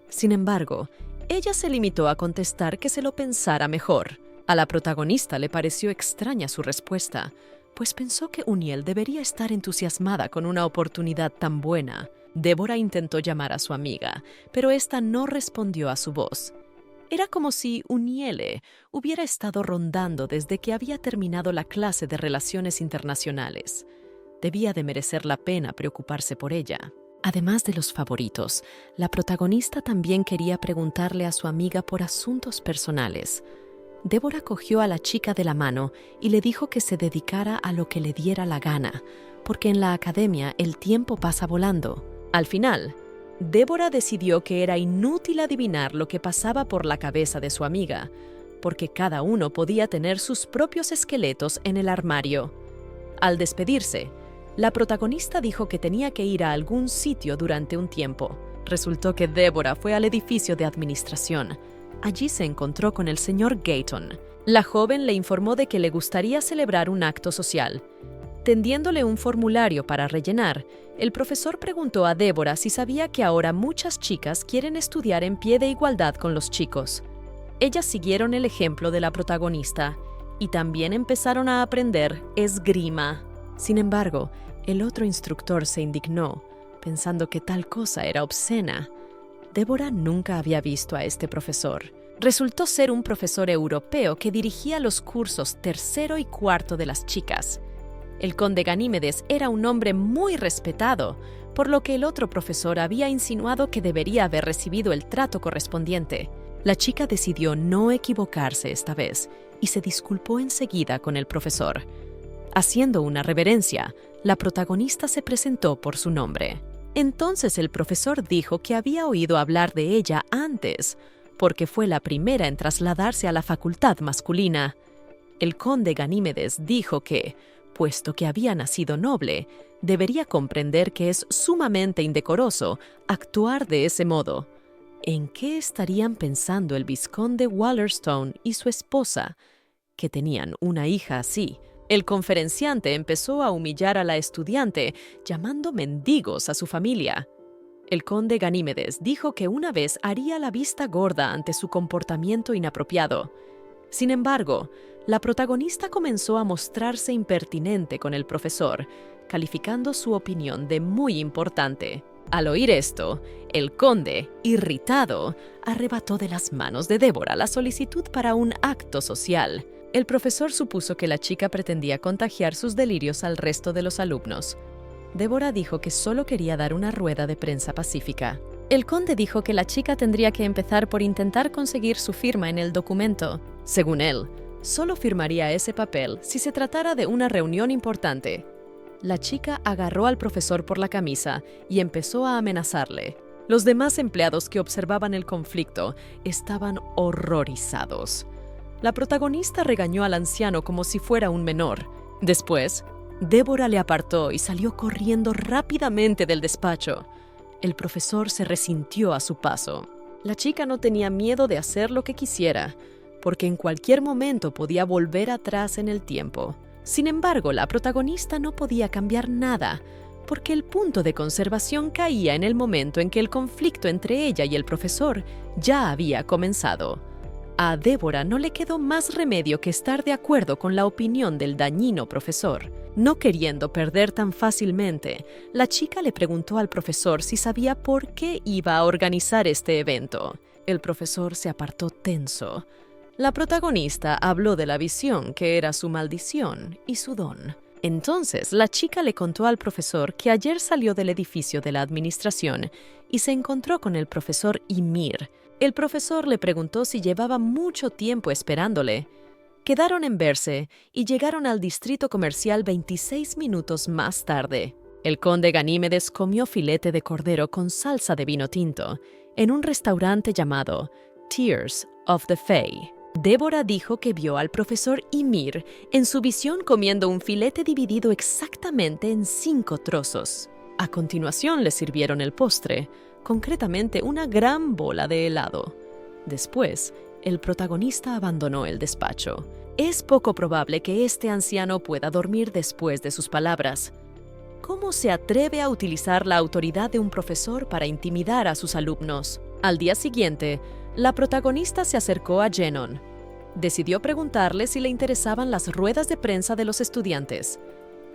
Sin embargo, ella se limitó a contestar que se lo pensara mejor. A la protagonista le pareció extraña su respuesta, pues pensó que Uniel debería estar entusiasmada con una oportunidad tan buena. Débora intentó llamar a su amiga, pero ésta no respondió a su voz. Era como si Uniele hubiera estado rondando desde que había terminado la clase de Relaciones Internacionales. Debía de merecer la pena preocuparse por ella. Además de los favoritos, la protagonista también quería preguntarle a su amiga por asuntos personales. Débora cogió a la chica de la mano y le dijo que se dedicara a lo que le diera la gana, porque en la academia el tiempo pasa volando. Al final, Débora decidió que era inútil adivinar lo que pasaba por la cabeza de su amiga, porque cada uno podía tener sus propios esqueletos en el armario. Al despedirse, la protagonista dijo que tenía que ir a algún sitio durante un tiempo. Resultó que Débora fue al edificio de administración. Allí se encontró con el señor Gayton. La joven le informó de que le gustaría celebrar un acto social. Tendiéndole un formulario para rellenar, el profesor preguntó a Débora si sabía que ahora muchas chicas quieren estudiar en pie de igualdad con los chicos. Ellas siguieron el ejemplo de la protagonista y también empezaron a aprender esgrima. Sin embargo, el otro instructor se indignó, pensando que tal cosa era obscena. Débora nunca había visto a este profesor. Resultó ser un profesor europeo que dirigía los cursos tercero y cuarto de las chicas. El conde Ganímedes era un hombre muy respetado, por lo que el otro profesor había insinuado que debería haber recibido el trato correspondiente. La chica decidió no equivocarse esta vez y se disculpó enseguida con el profesor. Haciendo una reverencia, la protagonista se presentó por su nombre. Entonces el profesor dijo que había oído hablar de ella antes, porque fue la primera en trasladarse a la facultad masculina. El conde Ganímedes dijo que, puesto que había nacido noble, debería comprender que es sumamente indecoroso actuar de ese modo. ¿En qué estarían pensando el vizconde Wollerstone y su esposa, que tenían una hija así? El conferenciante empezó a humillar a la estudiante, llamando mendigos a su familia. El conde Ganímedes dijo que una vez haría la vista gorda ante su comportamiento inapropiado. Sin embargo, la protagonista comenzó a mostrarse impertinente con el profesor, calificando su opinión de muy importante. Al oír esto, el conde, irritado, arrebató de las manos de Débora la solicitud para un acto social. El profesor supuso que la chica pretendía contagiar sus delirios al resto de los alumnos. Débora dijo que solo quería dar una rueda de prensa pacífica. El conde dijo que la chica tendría que empezar por intentar conseguir su firma en el documento. Según él, solo firmaría ese papel si se tratara de una reunión importante. La chica agarró al profesor por la camisa y empezó a amenazarle. Los demás empleados que observaban el conflicto estaban horrorizados. La protagonista regañó al anciano como si fuera un menor. Después, Débora le apartó y salió corriendo rápidamente del despacho. El profesor se resintió a su paso. La chica no tenía miedo de hacer lo que quisiera, porque en cualquier momento podía volver atrás en el tiempo. Sin embargo, la protagonista no podía cambiar nada, porque el punto de conservación caía en el momento en que el conflicto entre ella y el profesor ya había comenzado. A Débora no le quedó más remedio que estar de acuerdo con la opinión del dañino profesor. No queriendo perder tan fácilmente, la chica le preguntó al profesor si sabía por qué iba a organizar este evento. El profesor se apartó tenso. La protagonista habló de la visión, que era su maldición y su don. Entonces, la chica le contó al profesor que ayer salió del edificio de la administración y se encontró con el profesor Ymir. El profesor le preguntó si llevaba mucho tiempo esperándole. Quedaron en verse y llegaron al distrito comercial 26 minutos más tarde. El conde Ganímedes comió filete de cordero con salsa de vino tinto en un restaurante llamado Tears of the Fae. Débora dijo que vio al profesor Ymir en su visión comiendo un filete dividido exactamente en 5 trozos. A continuación le sirvieron el postre, concretamente una gran bola de helado. Después, el protagonista abandonó el despacho. Es poco probable que este anciano pueda dormir después de sus palabras. ¿Cómo se atreve a utilizar la autoridad de un profesor para intimidar a sus alumnos? Al día siguiente, la protagonista se acercó a Jenon. Decidió preguntarle si le interesaban las ruedas de prensa de los estudiantes.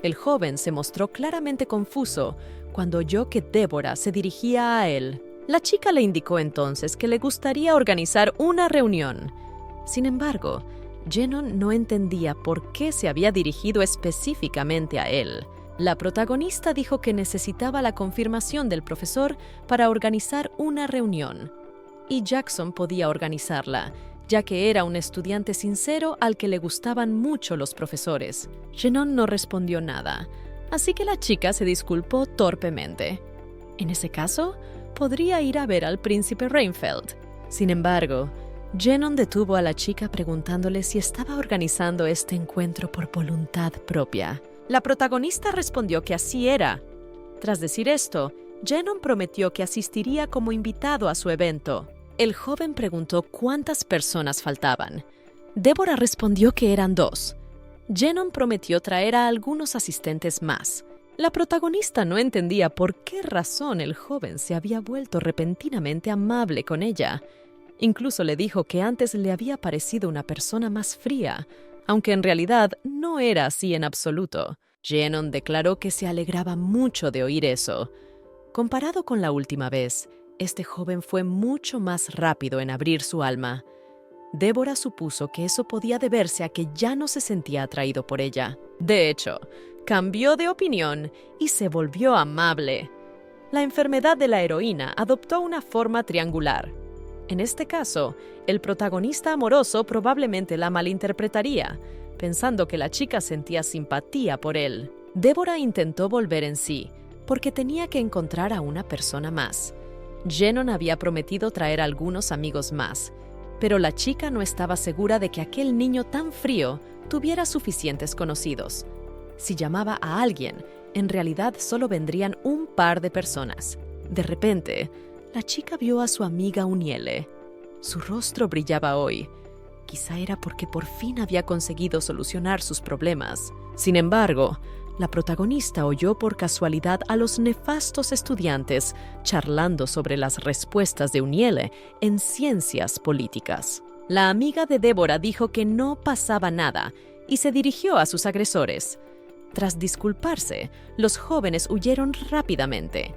El joven se mostró claramente confuso cuando oyó que Débora se dirigía a él. La chica le indicó entonces que le gustaría organizar una reunión. Sin embargo, Jenon no entendía por qué se había dirigido específicamente a él. La protagonista dijo que necesitaba la confirmación del profesor para organizar una reunión. Y Jackson podía organizarla, ya que era un estudiante sincero al que le gustaban mucho los profesores. Jenon no respondió nada, así que la chica se disculpó torpemente. En ese caso, podría ir a ver al príncipe Reinfeldt. Sin embargo, Jenon detuvo a la chica preguntándole si estaba organizando este encuentro por voluntad propia. La protagonista respondió que así era. Tras decir esto, Jenon prometió que asistiría como invitado a su evento. El joven preguntó cuántas personas faltaban. Débora respondió que eran 2. Jenon prometió traer a algunos asistentes más. La protagonista no entendía por qué razón el joven se había vuelto repentinamente amable con ella. Incluso le dijo que antes le había parecido una persona más fría, aunque en realidad no era así en absoluto. Jenon declaró que se alegraba mucho de oír eso. Comparado con la última vez, este joven fue mucho más rápido en abrir su alma. Débora supuso que eso podía deberse a que ya no se sentía atraído por ella. De hecho, cambió de opinión y se volvió amable. La enfermedad de la heroína adoptó una forma triangular. En este caso, el protagonista amoroso probablemente la malinterpretaría, pensando que la chica sentía simpatía por él. Débora intentó volver en sí, porque tenía que encontrar a una persona más. Jenon había prometido traer algunos amigos más, pero la chica no estaba segura de que aquel niño tan frío tuviera suficientes conocidos. Si llamaba a alguien, en realidad solo vendrían un par de personas. De repente, la chica vio a su amiga Uniele. Su rostro brillaba hoy. Quizá era porque por fin había conseguido solucionar sus problemas. Sin embargo, la protagonista oyó por casualidad a los nefastos estudiantes charlando sobre las respuestas de Uniele en ciencias políticas. La amiga de Débora dijo que no pasaba nada y se dirigió a sus agresores. Tras disculparse, los jóvenes huyeron rápidamente.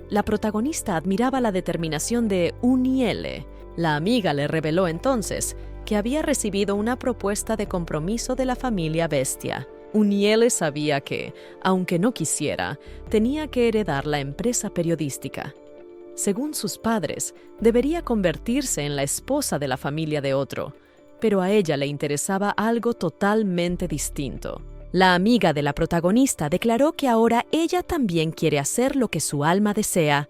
La protagonista admiraba la determinación de Uniele. La amiga le reveló entonces que había recibido una propuesta de compromiso de la familia Bestia. Uniel sabía que, aunque no quisiera, tenía que heredar la empresa periodística. Según sus padres, debería convertirse en la esposa de la familia de otro, pero a ella le interesaba algo totalmente distinto. La amiga de la protagonista declaró que ahora ella también quiere hacer lo que su alma desea.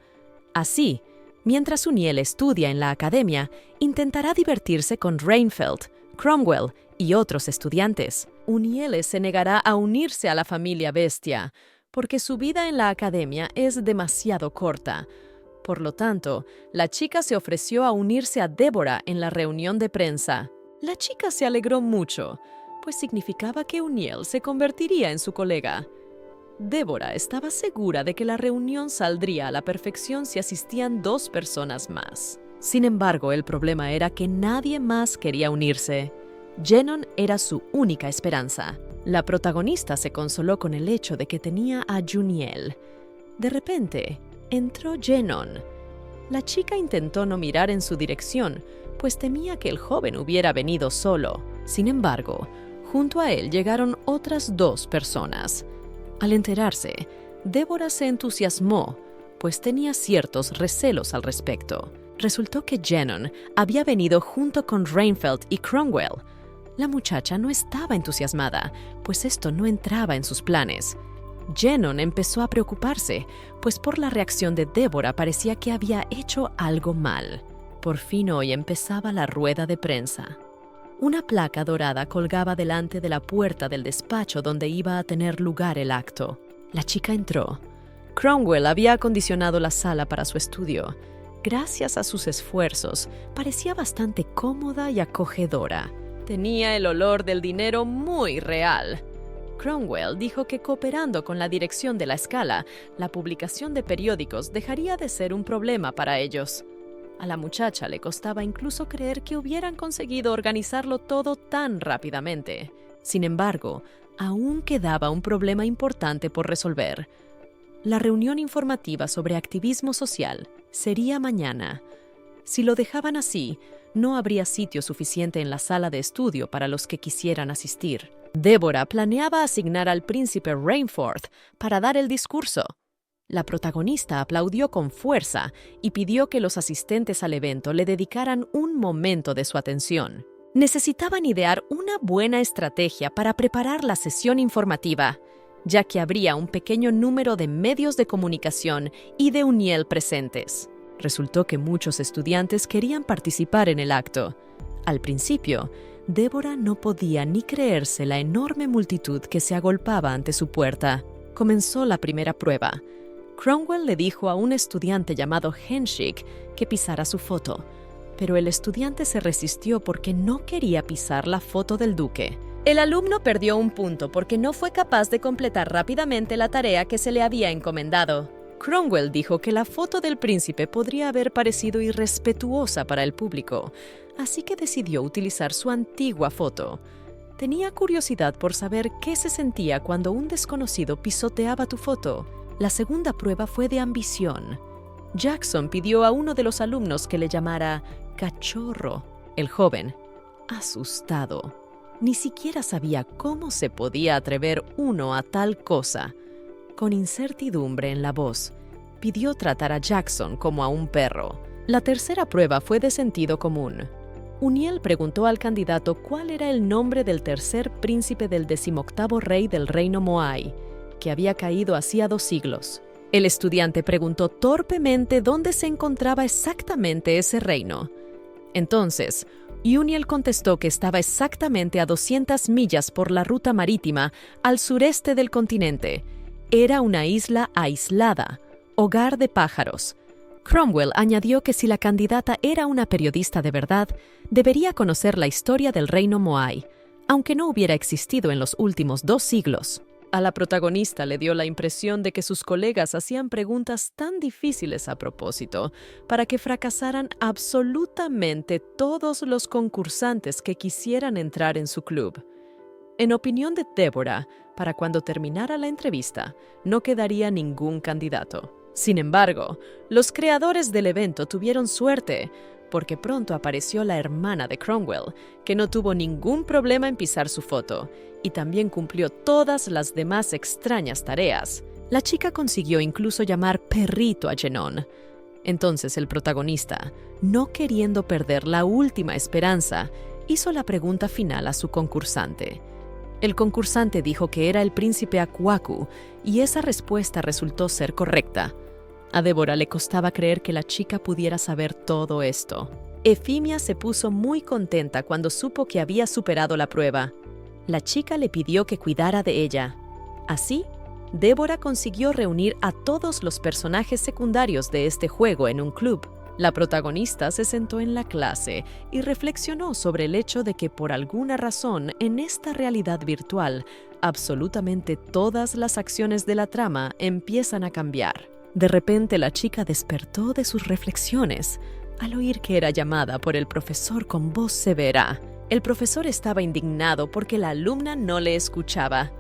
Así, mientras Uniel estudia en la academia, intentará divertirse con Reinfeldt, Cromwell y otros estudiantes. Uniel se negará a unirse a la familia Bestia, porque su vida en la academia es demasiado corta. Por lo tanto, la chica se ofreció a unirse a Deborah en la reunión de prensa. La chica se alegró mucho, pues significaba que Uniel se convertiría en su colega. Deborah estaba segura de que la reunión saldría a la perfección si asistían 2 personas más. Sin embargo, el problema era que nadie más quería unirse. Jenon era su única esperanza. La protagonista se consoló con el hecho de que tenía a Juniel. De repente, entró Jenon. La chica intentó no mirar en su dirección, pues temía que el joven hubiera venido solo. Sin embargo, junto a él llegaron otras 2 personas. Al enterarse, Deborah se entusiasmó, pues tenía ciertos recelos al respecto. Resultó que Jenon había venido junto con Reinfeldt y Cromwell. La muchacha no estaba entusiasmada, pues esto no entraba en sus planes. Jenon empezó a preocuparse, pues por la reacción de Deborah parecía que había hecho algo mal. Por fin hoy empezaba la rueda de prensa. Una placa dorada colgaba delante de la puerta del despacho donde iba a tener lugar el acto. La chica entró. Cromwell había acondicionado la sala para su estudio. Gracias a sus esfuerzos, parecía bastante cómoda y acogedora. Tenía el olor del dinero muy real. Cromwell dijo que cooperando con la dirección de la Scala, la publicación de periódicos dejaría de ser un problema para ellos. A la muchacha le costaba incluso creer que hubieran conseguido organizarlo todo tan rápidamente. Sin embargo, aún quedaba un problema importante por resolver. La reunión informativa sobre activismo social sería mañana. Si lo dejaban así, no habría sitio suficiente en la sala de estudio para los que quisieran asistir. Deborah planeaba asignar al príncipe Rainforth para dar el discurso. La protagonista aplaudió con fuerza y pidió que los asistentes al evento le dedicaran un momento de su atención. Necesitaban idear una buena estrategia para preparar la sesión informativa, ya que habría un pequeño número de medios de comunicación y de Uniel presentes. Resultó que muchos estudiantes querían participar en el acto. Al principio, Deborah no podía ni creerse la enorme multitud que se agolpaba ante su puerta. Comenzó la primera prueba. Cromwell le dijo a un estudiante llamado Henshik que pisara su foto, pero el estudiante se resistió porque no quería pisar la foto del duque. El alumno perdió un punto porque no fue capaz de completar rápidamente la tarea que se le había encomendado. Cromwell dijo que la foto del príncipe podría haber parecido irrespetuosa para el público, así que decidió utilizar su antigua foto. Tenía curiosidad por saber qué se sentía cuando un desconocido pisoteaba tu foto. La segunda prueba fue de ambición. Jackson pidió a uno de los alumnos que le llamara cachorro. El joven, asustado, ni siquiera sabía cómo se podía atrever uno a tal cosa. Con incertidumbre en la voz, pidió tratar a Jackson como a un perro. La tercera prueba fue de sentido común. Uniel preguntó al candidato cuál era el nombre del tercer príncipe del 18º rey del reino Moai, que había caído hacía 2 siglos. El estudiante preguntó torpemente dónde se encontraba exactamente ese reino. Entonces, Uniel contestó que estaba exactamente a 200 millas por la ruta marítima al sureste del continente. Era una isla aislada, hogar de pájaros. Cromwell añadió que si la candidata era una periodista de verdad, debería conocer la historia del reino Moai, aunque no hubiera existido en los últimos 2 siglos. A la protagonista le dio la impresión de que sus colegas hacían preguntas tan difíciles a propósito para que fracasaran absolutamente todos los concursantes que quisieran entrar en su club. En opinión de Deborah, para cuando terminara la entrevista, no quedaría ningún candidato. Sin embargo, los creadores del evento tuvieron suerte, porque pronto apareció la hermana de Cromwell, que no tuvo ningún problema en pisar su foto, y también cumplió todas las demás extrañas tareas. La chica consiguió incluso llamar perrito a Jenon. Entonces el protagonista, no queriendo perder la última esperanza, hizo la pregunta final a su concursante. El concursante dijo que era el príncipe Akwaku, y esa respuesta resultó ser correcta. A Débora le costaba creer que la chica pudiera saber todo esto. Efimia se puso muy contenta cuando supo que había superado la prueba. La chica le pidió que cuidara de ella. Así, Débora consiguió reunir a todos los personajes secundarios de este juego en un club. La protagonista se sentó en la clase y reflexionó sobre el hecho de que por alguna razón en esta realidad virtual, absolutamente todas las acciones de la trama empiezan a cambiar. De repente la chica despertó de sus reflexiones al oír que era llamada por el profesor con voz severa. El profesor estaba indignado porque la alumna no le escuchaba.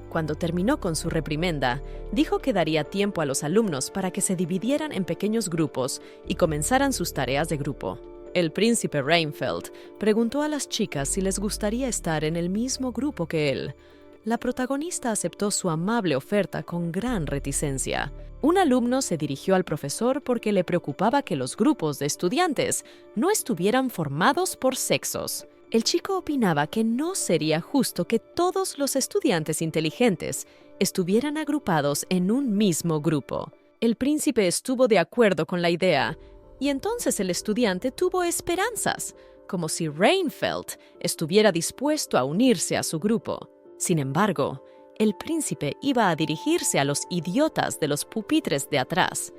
Cuando terminó con su reprimenda, dijo que daría tiempo a los alumnos para que se dividieran en pequeños grupos y comenzaran sus tareas de grupo. El príncipe Reinfeldt preguntó a las chicas si les gustaría estar en el mismo grupo que él. La protagonista aceptó su amable oferta con gran reticencia. Un alumno se dirigió al profesor porque le preocupaba que los grupos de estudiantes no estuvieran formados por sexos. El chico opinaba que no sería justo que todos los estudiantes inteligentes estuvieran agrupados en un mismo grupo. El príncipe estuvo de acuerdo con la idea, y entonces el estudiante tuvo esperanzas, como si Reinfeldt estuviera dispuesto a unirse a su grupo. Sin embargo, el príncipe iba a dirigirse a los idiotas de los pupitres de atrás.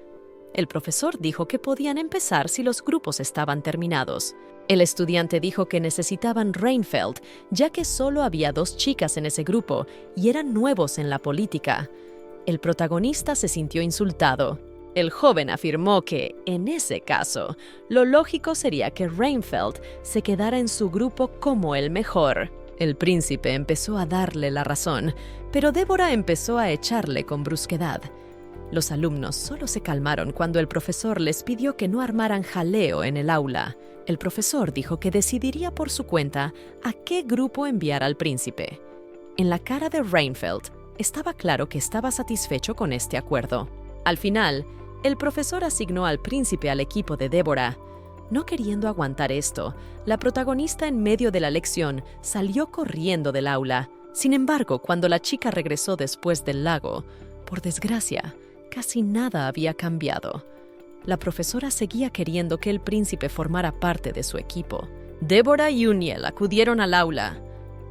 El profesor dijo que podían empezar si los grupos estaban terminados. El estudiante dijo que necesitaban Reinfeldt, ya que solo había 2 chicas en ese grupo y eran nuevos en la política. El protagonista se sintió insultado. El joven afirmó que, en ese caso, lo lógico sería que Reinfeldt se quedara en su grupo como el mejor. El príncipe empezó a darle la razón, pero Débora empezó a echarle con brusquedad. Los alumnos solo se calmaron cuando el profesor les pidió que no armaran jaleo en el aula. El profesor dijo que decidiría por su cuenta a qué grupo enviar al príncipe. En la cara de Reinfeldt estaba claro que estaba satisfecho con este acuerdo. Al final, el profesor asignó al príncipe al equipo de Débora. No queriendo aguantar esto, la protagonista en medio de la lección salió corriendo del aula. Sin embargo, cuando la chica regresó después del lago, por desgracia, casi nada había cambiado. La profesora seguía queriendo que el príncipe formara parte de su equipo. Débora y Uniel acudieron al aula.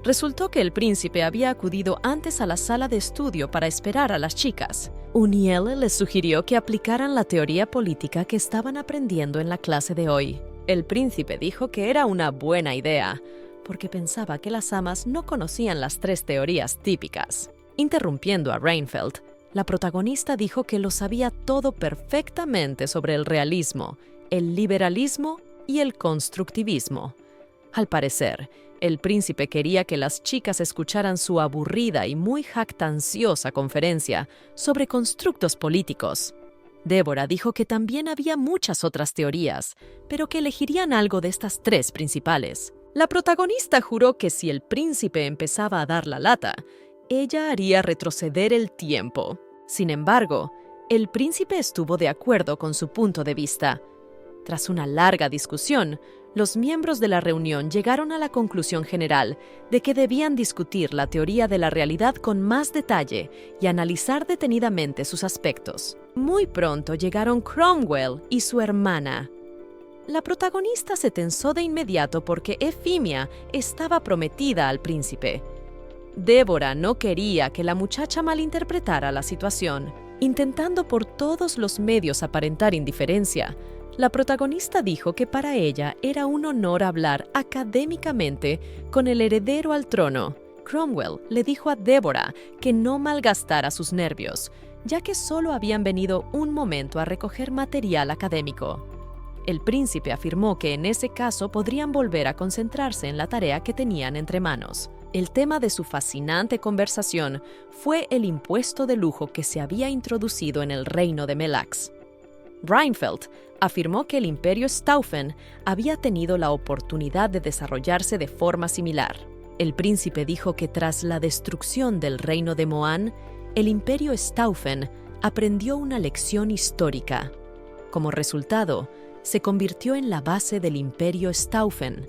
Resultó que el príncipe había acudido antes a la sala de estudio para esperar a las chicas. Uniel les sugirió que aplicaran la teoría política que estaban aprendiendo en la clase de hoy. El príncipe dijo que era una buena idea, porque pensaba que las amas no conocían las 3 teorías típicas. Interrumpiendo a Reinfeldt, la protagonista dijo que lo sabía todo perfectamente sobre el realismo, el liberalismo y el constructivismo. Al parecer, el príncipe quería que las chicas escucharan su aburrida y muy jactanciosa conferencia sobre constructos políticos. Débora dijo que también había muchas otras teorías, pero que elegirían algo de estas 3 principales. La protagonista juró que si el príncipe empezaba a dar la lata, ella haría retroceder el tiempo. Sin embargo, el príncipe estuvo de acuerdo con su punto de vista. Tras una larga discusión, los miembros de la reunión llegaron a la conclusión general de que debían discutir la teoría de la realidad con más detalle y analizar detenidamente sus aspectos. Muy pronto llegaron Cromwell y su hermana. La protagonista se tensó de inmediato porque Efimia estaba prometida al príncipe. Débora no quería que la muchacha malinterpretara la situación. Intentando por todos los medios aparentar indiferencia, la protagonista dijo que para ella era un honor hablar académicamente con el heredero al trono. Cromwell le dijo a Débora que no malgastara sus nervios, ya que solo habían venido un momento a recoger material académico. El príncipe afirmó que en ese caso podrían volver a concentrarse en la tarea que tenían entre manos. El tema de su fascinante conversación fue el impuesto de lujo que se había introducido en el reino de Melax. Reinfeldt afirmó que el imperio Staufen había tenido la oportunidad de desarrollarse de forma similar. El príncipe dijo que tras la destrucción del reino de Moan, el imperio Staufen aprendió una lección histórica. Como resultado, se convirtió en la base del imperio Staufen.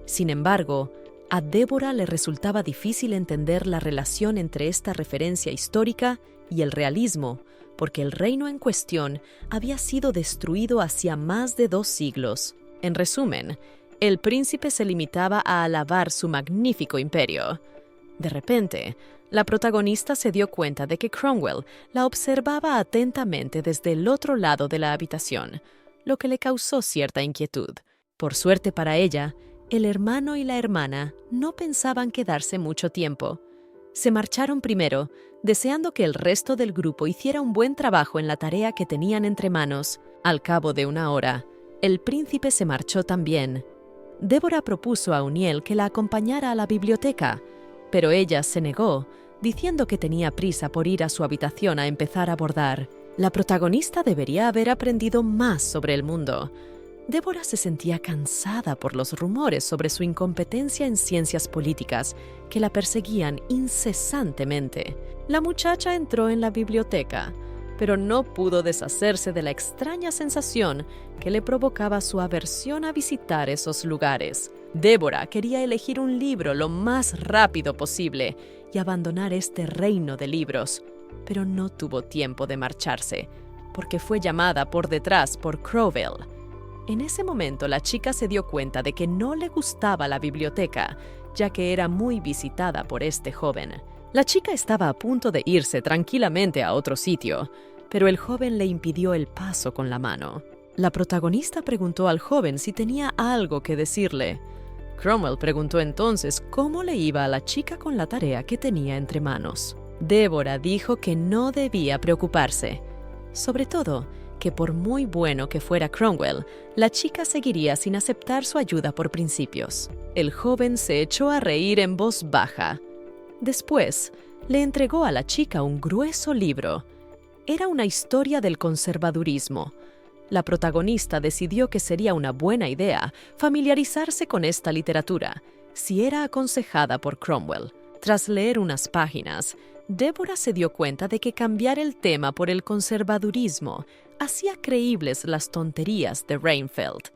Sin embargo, a Débora le resultaba difícil entender la relación entre esta referencia histórica y el realismo, porque el reino en cuestión había sido destruido hacía más de 2 siglos. En resumen, el príncipe se limitaba a alabar su magnífico imperio. De repente, la protagonista se dio cuenta de que Cromwell la observaba atentamente desde el otro lado de la habitación, lo que le causó cierta inquietud. Por suerte para ella, el hermano y la hermana no pensaban quedarse mucho tiempo. Se marcharon primero, deseando que el resto del grupo hiciera un buen trabajo en la tarea que tenían entre manos. Al cabo de 1 hora, el príncipe se marchó también. Débora propuso a Uniel que la acompañara a la biblioteca, pero ella se negó, diciendo que tenía prisa por ir a su habitación a empezar a bordar. La protagonista debería haber aprendido más sobre el mundo. Débora se sentía cansada por los rumores sobre su incompetencia en ciencias políticas que la perseguían incesantemente. La muchacha entró en la biblioteca, pero no pudo deshacerse de la extraña sensación que le provocaba su aversión a visitar esos lugares. Débora quería elegir un libro lo más rápido posible y abandonar este reino de libros, pero no tuvo tiempo de marcharse, porque fue llamada por detrás por Cromwell. En ese momento la chica se dio cuenta de que no le gustaba la biblioteca, ya que era muy visitada por este joven. La chica estaba a punto de irse tranquilamente a otro sitio, pero el joven le impidió el paso con la mano. La protagonista preguntó al joven si tenía algo que decirle. Cromwell preguntó entonces cómo le iba a la chica con la tarea que tenía entre manos. Débora dijo que no debía preocuparse, sobre todo que por muy bueno que fuera Cromwell, la chica seguiría sin aceptar su ayuda por principios. El joven se echó a reír en voz baja. Después, le entregó a la chica un grueso libro. Era una historia del conservadurismo. La protagonista decidió que sería una buena idea familiarizarse con esta literatura, si era aconsejada por Cromwell. Tras leer unas páginas, Débora se dio cuenta de que cambiar el tema por el conservadurismo hacía creíbles las tonterías de Reinfeldt.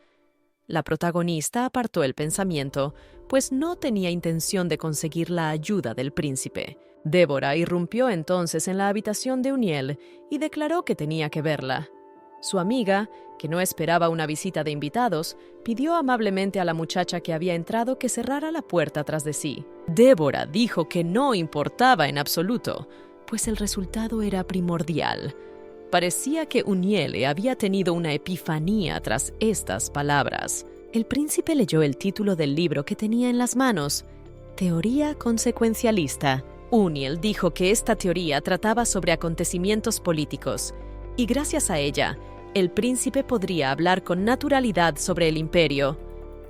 La protagonista apartó el pensamiento, pues no tenía intención de conseguir la ayuda del príncipe. Débora irrumpió entonces en la habitación de Uniel y declaró que tenía que verla. Su amiga, que no esperaba una visita de invitados, pidió amablemente a la muchacha que había entrado que cerrara la puerta tras de sí. Débora dijo que no importaba en absoluto, pues el resultado era primordial. Parecía que Uniel había tenido una epifanía tras estas palabras. El príncipe leyó el título del libro que tenía en las manos, Teoría consecuencialista. Uniel dijo que esta teoría trataba sobre acontecimientos políticos, y gracias a ella, el príncipe podría hablar con naturalidad sobre el imperio.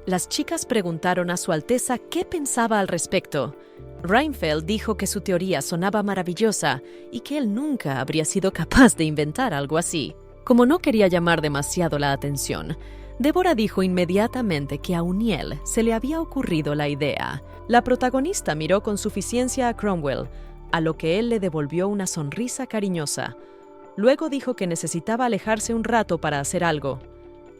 Las chicas preguntaron a Su Alteza qué pensaba al respecto. Reinfeldt dijo que su teoría sonaba maravillosa y que él nunca habría sido capaz de inventar algo así. Como no quería llamar demasiado la atención, Débora dijo inmediatamente que a Uniel se le había ocurrido la idea. La protagonista miró con suficiencia a Cromwell, a lo que él le devolvió una sonrisa cariñosa. Luego dijo que necesitaba alejarse un rato para hacer algo.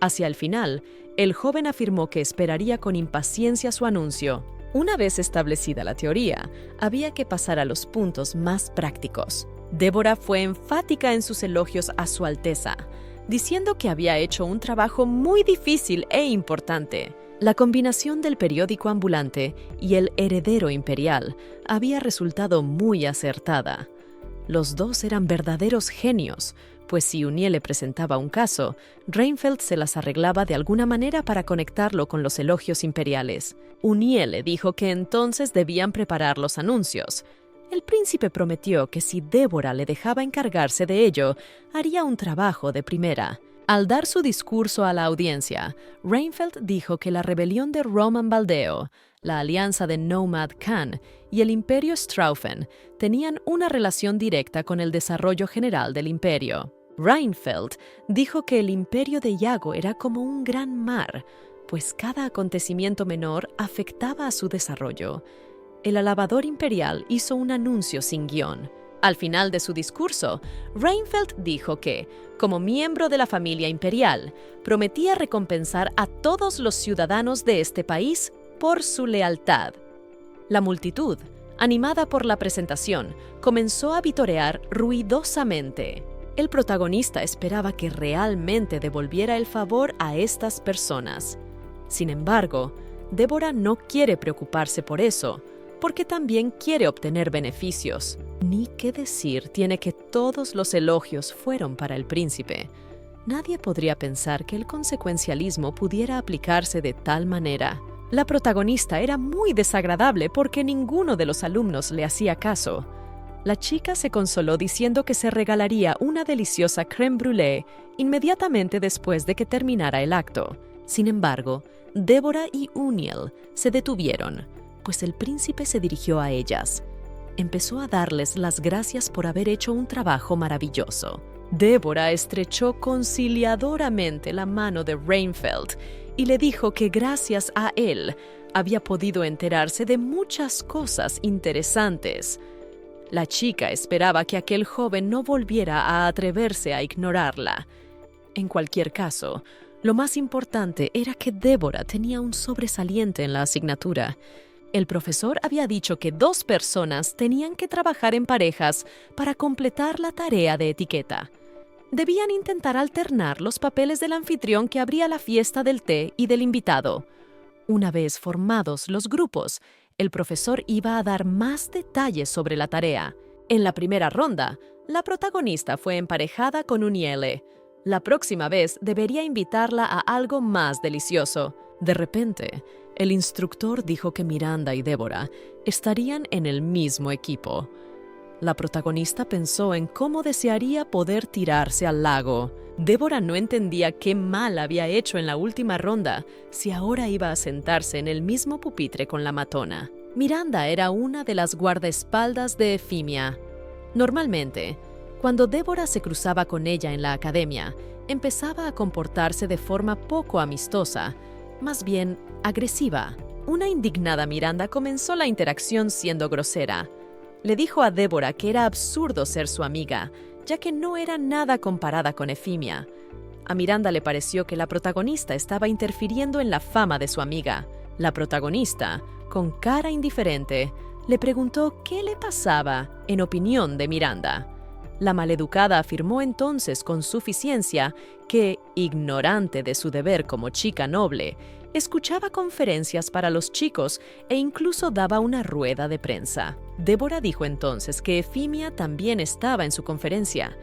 Hacia el final, el joven afirmó que esperaría con impaciencia su anuncio. Una vez establecida la teoría, había que pasar a los puntos más prácticos. Débora fue enfática en sus elogios a Su Alteza, diciendo que había hecho un trabajo muy difícil e importante. La combinación del periódico ambulante y el heredero imperial había resultado muy acertada. Los dos eran verdaderos genios, pues si Uniel le presentaba un caso, Reinfeldt se las arreglaba de alguna manera para conectarlo con los elogios imperiales. Uniel le dijo que entonces debían preparar los anuncios. El príncipe prometió que si Débora le dejaba encargarse de ello, haría un trabajo de primera. Al dar su discurso a la audiencia, Reinfeldt dijo que la rebelión de Roman Baldeo, la alianza de Nomad Khan y el imperio Staufen tenían una relación directa con el desarrollo general del imperio. Reinfeldt dijo que el imperio de Iago era como un gran mar, pues cada acontecimiento menor afectaba a su desarrollo. El alabador imperial hizo un anuncio sin guión. Al final de su discurso, Reinfeldt dijo que, como miembro de la familia imperial, prometía recompensar a todos los ciudadanos de este país por su lealtad. La multitud, animada por la presentación, comenzó a vitorear ruidosamente. El protagonista esperaba que realmente devolviera el favor a estas personas. Sin embargo, Débora no quiere preocuparse por eso, porque también quiere obtener beneficios. Ni qué decir tiene que todos los elogios fueron para el príncipe. Nadie podría pensar que el consecuencialismo pudiera aplicarse de tal manera. La protagonista era muy desagradable porque ninguno de los alumnos le hacía caso. La chica se consoló diciendo que se regalaría una deliciosa crème brûlée inmediatamente después de que terminara el acto. Sin embargo, Débora y Uniel se detuvieron, pues el príncipe se dirigió a ellas. Empezó a darles las gracias por haber hecho un trabajo maravilloso. Débora estrechó conciliadoramente la mano de Reinfeldt y le dijo que gracias a él había podido enterarse de muchas cosas interesantes. La chica esperaba que aquel joven no volviera a atreverse a ignorarla. En cualquier caso, lo más importante era que Débora tenía un sobresaliente en la asignatura. El profesor había dicho que 2 personas tenían que trabajar en parejas para completar la tarea de etiqueta. Debían intentar alternar los papeles del anfitrión que abría la fiesta del té y del invitado. Una vez formados los grupos, el profesor iba a dar más detalles sobre la tarea. En la primera ronda, la protagonista fue emparejada con Uniele. La próxima vez debería invitarla a algo más delicioso. De repente, el instructor dijo que Miranda y Débora estarían en el mismo equipo. La protagonista pensó en cómo desearía poder tirarse al lago. Débora no entendía qué mal había hecho en la última ronda si ahora iba a sentarse en el mismo pupitre con la matona. Miranda era una de las guardaespaldas de Efimia. Normalmente, cuando Débora se cruzaba con ella en la academia, empezaba a comportarse de forma poco amistosa, más bien agresiva. Una indignada Miranda comenzó la interacción siendo grosera. Le dijo a Débora que era absurdo ser su amiga, ya que no era nada comparada con Efimia. A Miranda le pareció que la protagonista estaba interfiriendo en la fama de su amiga. La protagonista, con cara indiferente, le preguntó qué le pasaba, en opinión de Miranda. La maleducada afirmó entonces con suficiencia que, ignorante de su deber como chica noble, escuchaba conferencias para los chicos e incluso daba una rueda de prensa. Débora dijo entonces que Efimia también estaba en su conferencia.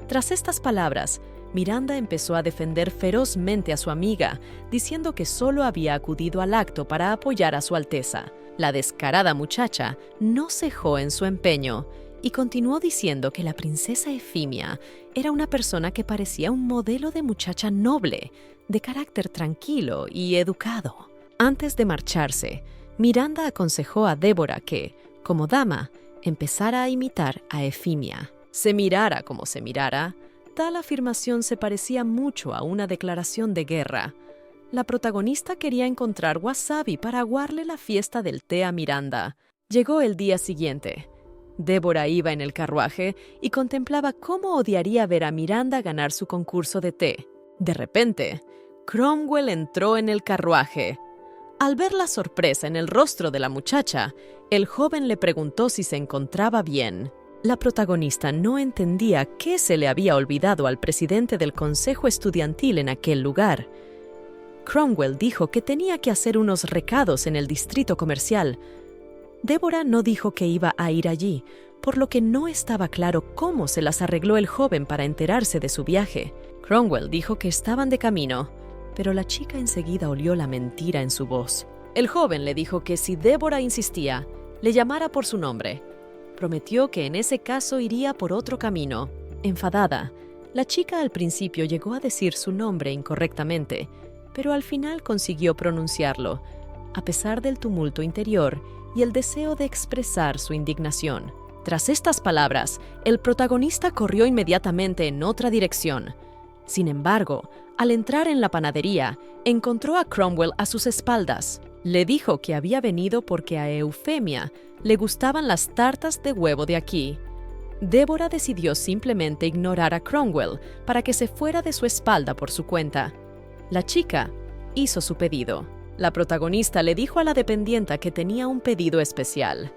Tras estas palabras, Miranda empezó a defender ferozmente a su amiga, diciendo que solo había acudido al acto para apoyar a su Alteza. La descarada muchacha no cejó en su empeño y continuó diciendo que la princesa Efimia era una persona que parecía un modelo de muchacha noble, de carácter tranquilo y educado. Antes de marcharse, Miranda aconsejó a Débora que, como dama, empezara a imitar a Efimia. Se mirara como se mirara, tal afirmación se parecía mucho a una declaración de guerra. La protagonista quería encontrar wasabi para aguarle la fiesta del té a Miranda. Llegó el día siguiente. Débora iba en el carruaje y contemplaba cómo odiaría ver a Miranda ganar su concurso de té. De repente, Cromwell entró en el carruaje. Al ver la sorpresa en el rostro de la muchacha, el joven le preguntó si se encontraba bien. La protagonista no entendía qué se le había olvidado al presidente del consejo estudiantil en aquel lugar. Cromwell dijo que tenía que hacer unos recados en el distrito comercial. Débora no dijo que iba a ir allí, por lo que no estaba claro cómo se las arregló el joven para enterarse de su viaje. Cromwell dijo que estaban de camino, pero la chica enseguida olió la mentira en su voz. El joven le dijo que si Débora insistía, le llamara por su nombre. Prometió que en ese caso iría por otro camino. Enfadada, la chica al principio llegó a decir su nombre incorrectamente, pero al final consiguió pronunciarlo, a pesar del tumulto interior y el deseo de expresar su indignación. Tras estas palabras, el protagonista corrió inmediatamente en otra dirección. Sin embargo, al entrar en la panadería, encontró a Cromwell a sus espaldas. Le dijo que había venido porque a Eufemia le gustaban las tartas de huevo de aquí. Débora decidió simplemente ignorar a Cromwell para que se fuera de su espalda por su cuenta. La chica hizo su pedido. La protagonista le dijo a la dependienta que tenía un pedido especial.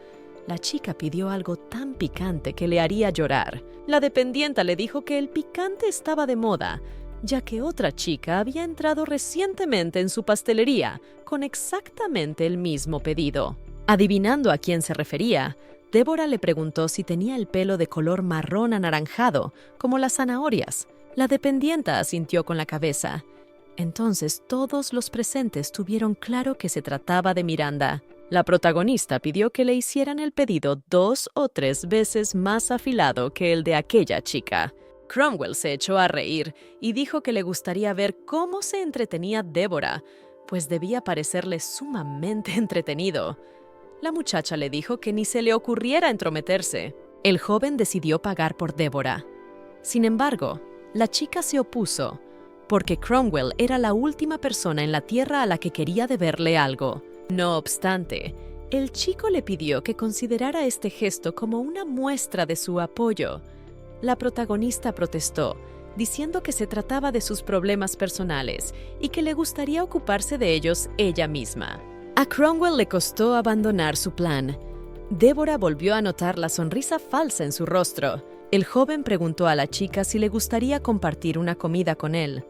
La chica pidió algo tan picante que le haría llorar. La dependienta le dijo que el picante estaba de moda, ya que otra chica había entrado recientemente en su pastelería con exactamente el mismo pedido. Adivinando a quién se refería, Débora le preguntó si tenía el pelo de color marrón anaranjado, como las zanahorias. La dependienta asintió con la cabeza. Entonces todos los presentes tuvieron claro que se trataba de Miranda. La protagonista pidió que le hicieran el pedido 2 o 3 veces más afilado que el de aquella chica. Cromwell se echó a reír y dijo que le gustaría ver cómo se entretenía Débora, pues debía parecerle sumamente entretenido. La muchacha le dijo que ni se le ocurriera entrometerse. El joven decidió pagar por Débora. Sin embargo, la chica se opuso, porque Cromwell era la última persona en la tierra a la que quería deberle algo. No obstante, el chico le pidió que considerara este gesto como una muestra de su apoyo. La protagonista protestó, diciendo que se trataba de sus problemas personales y que le gustaría ocuparse de ellos ella misma. A Cromwell le costó abandonar su plan. Débora volvió a notar la sonrisa falsa en su rostro. El joven preguntó a la chica si le gustaría compartir una comida con él.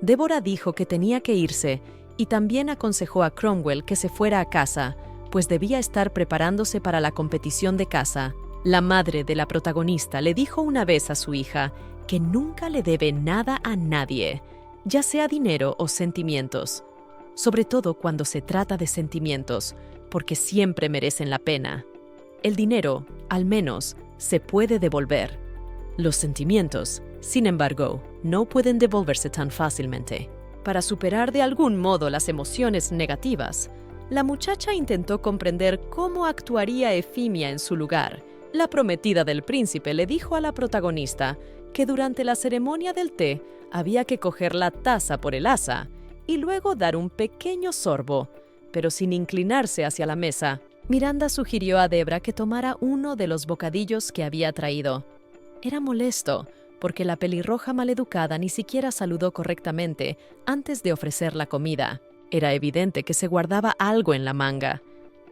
Débora dijo que tenía que irse y también aconsejó a Cromwell que se fuera a casa, pues debía estar preparándose para la competición de caza. La madre de la protagonista le dijo una vez a su hija que nunca le debe nada a nadie, ya sea dinero o sentimientos, sobre todo cuando se trata de sentimientos, porque siempre merecen la pena. El dinero, al menos, se puede devolver. Los sentimientos, sin embargo, no pueden devolverse tan fácilmente. Para superar de algún modo las emociones negativas, la muchacha intentó comprender cómo actuaría Efimia en su lugar. La prometida del príncipe le dijo a la protagonista que durante la ceremonia del té había que coger la taza por el asa y luego dar un pequeño sorbo, pero sin inclinarse hacia la mesa. Miranda sugirió a Débora que tomara uno de los bocadillos que había traído. Era molesto, porque la pelirroja maleducada ni siquiera saludó correctamente antes de ofrecer la comida. Era evidente que se guardaba algo en la manga.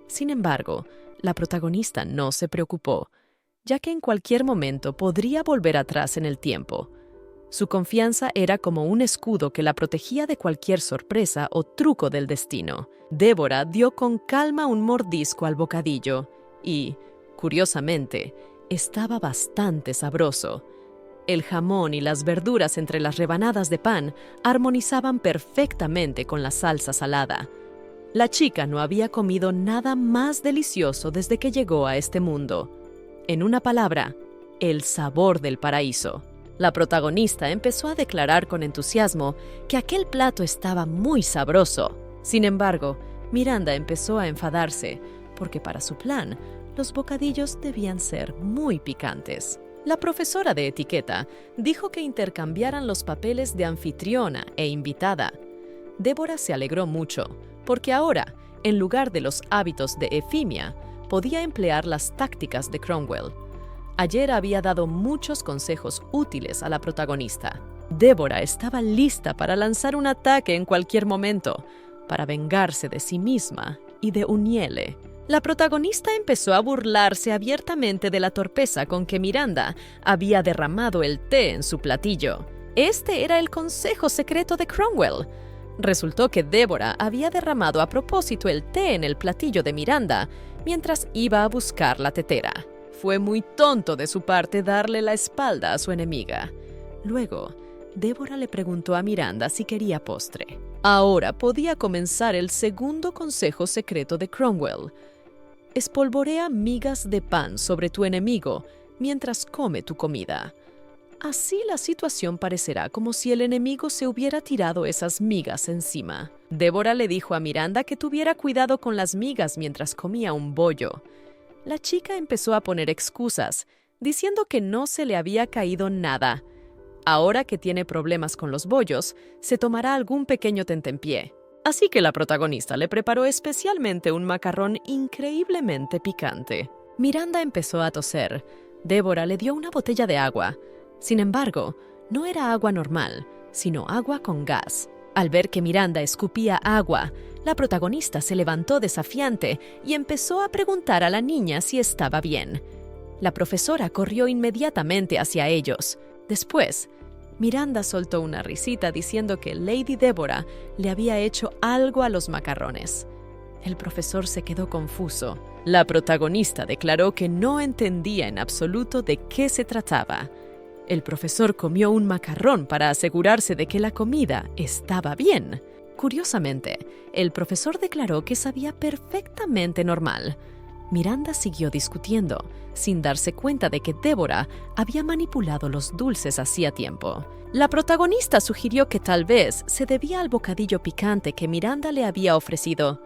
Sin embargo, la protagonista no se preocupó, ya que en cualquier momento podría volver atrás en el tiempo. Su confianza era como un escudo que la protegía de cualquier sorpresa o truco del destino. Débora dio con calma un mordisco al bocadillo y, curiosamente, estaba bastante sabroso. El jamón y las verduras entre las rebanadas de pan armonizaban perfectamente con la salsa salada. La chica no había comido nada más delicioso desde que llegó a este mundo. En una palabra, el sabor del paraíso. La protagonista empezó a declarar con entusiasmo que aquel plato estaba muy sabroso. Sin embargo, Miranda empezó a enfadarse, porque para su plan, los bocadillos debían ser muy picantes. La profesora de etiqueta dijo que intercambiaran los papeles de anfitriona e invitada. Débora se alegró mucho, porque ahora, en lugar de los hábitos de Efimia, podía emplear las tácticas de Cromwell. Ayer había dado muchos consejos útiles a la protagonista. Débora estaba lista para lanzar un ataque en cualquier momento, para vengarse de sí misma y de Uniele. La protagonista empezó a burlarse abiertamente de la torpeza con que Miranda había derramado el té en su platillo. Este era el consejo secreto de Cromwell. Resultó que Débora había derramado a propósito el té en el platillo de Miranda mientras iba a buscar la tetera. Fue muy tonto de su parte darle la espalda a su enemiga. Luego, Débora le preguntó a Miranda si quería postre. Ahora podía comenzar el segundo consejo secreto de Cromwell. Espolvorea migas de pan sobre tu enemigo mientras come tu comida. Así la situación parecerá como si el enemigo se hubiera tirado esas migas encima. Débora le dijo a Miranda que tuviera cuidado con las migas mientras comía un bollo. La chica empezó a poner excusas, diciendo que no se le había caído nada. Ahora que tiene problemas con los bollos, se tomará algún pequeño tentempié. Así que la protagonista le preparó especialmente un macarrón increíblemente picante. Miranda empezó a toser. Débora le dio una botella de agua. Sin embargo, no era agua normal, sino agua con gas. Al ver que Miranda escupía agua, la protagonista se levantó desafiante y empezó a preguntar a la niña si estaba bien. La profesora corrió inmediatamente hacia ellos. Después, Miranda soltó una risita diciendo que Lady Débora le había hecho algo a los macarrones. El profesor se quedó confuso. La protagonista declaró que no entendía en absoluto de qué se trataba. El profesor comió un macarrón para asegurarse de que la comida estaba bien. Curiosamente, el profesor declaró que sabía perfectamente normal. Miranda siguió discutiendo, sin darse cuenta de que Débora había manipulado los dulces hacía tiempo. La protagonista sugirió que tal vez se debía al bocadillo picante que Miranda le había ofrecido.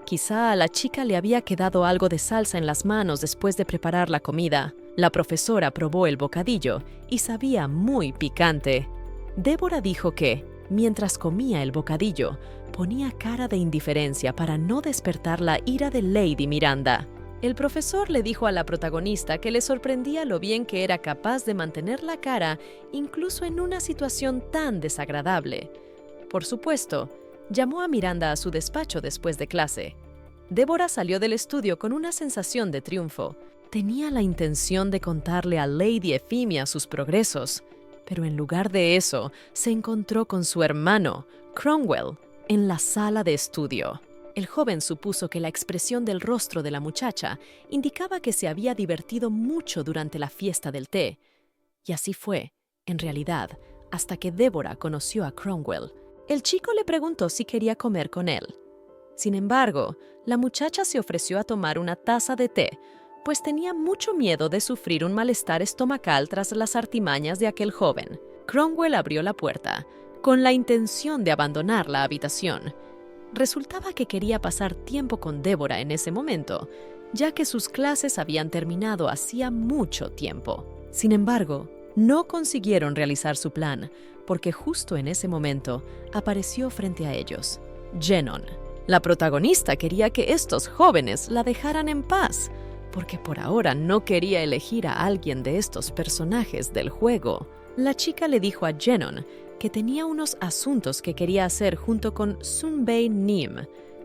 Quizá a la chica le había quedado algo de salsa en las manos después de preparar la comida. La profesora probó el bocadillo y sabía muy picante. Débora dijo que, mientras comía el bocadillo, ponía cara de indiferencia para no despertar la ira de Lady Miranda. El profesor le dijo a la protagonista que le sorprendía lo bien que era capaz de mantener la cara incluso en una situación tan desagradable. Por supuesto, llamó a Miranda a su despacho después de clase. Débora salió del estudio con una sensación de triunfo. Tenía la intención de contarle a Lady Efimia sus progresos, pero en lugar de eso, se encontró con su hermano, Cromwell, en la sala de estudio. El joven supuso que la expresión del rostro de la muchacha indicaba que se había divertido mucho durante la fiesta del té. Y así fue, en realidad, hasta que Débora conoció a Cromwell. El chico le preguntó si quería comer con él. Sin embargo, la muchacha se ofreció a tomar una taza de té, pues tenía mucho miedo de sufrir un malestar estomacal tras las artimañas de aquel joven. Cromwell abrió la puerta, con la intención de abandonar la habitación. Resultaba que quería pasar tiempo con Débora en ese momento, ya que sus clases habían terminado hacía mucho tiempo. Sin embargo, no consiguieron realizar su plan, porque justo en ese momento apareció frente a ellos Jenon. La protagonista quería que estos jóvenes la dejaran en paz, porque por ahora no quería elegir a alguien de estos personajes del juego. La chica le dijo a Jenon que tenía unos asuntos que quería hacer junto con Sunbae Nim,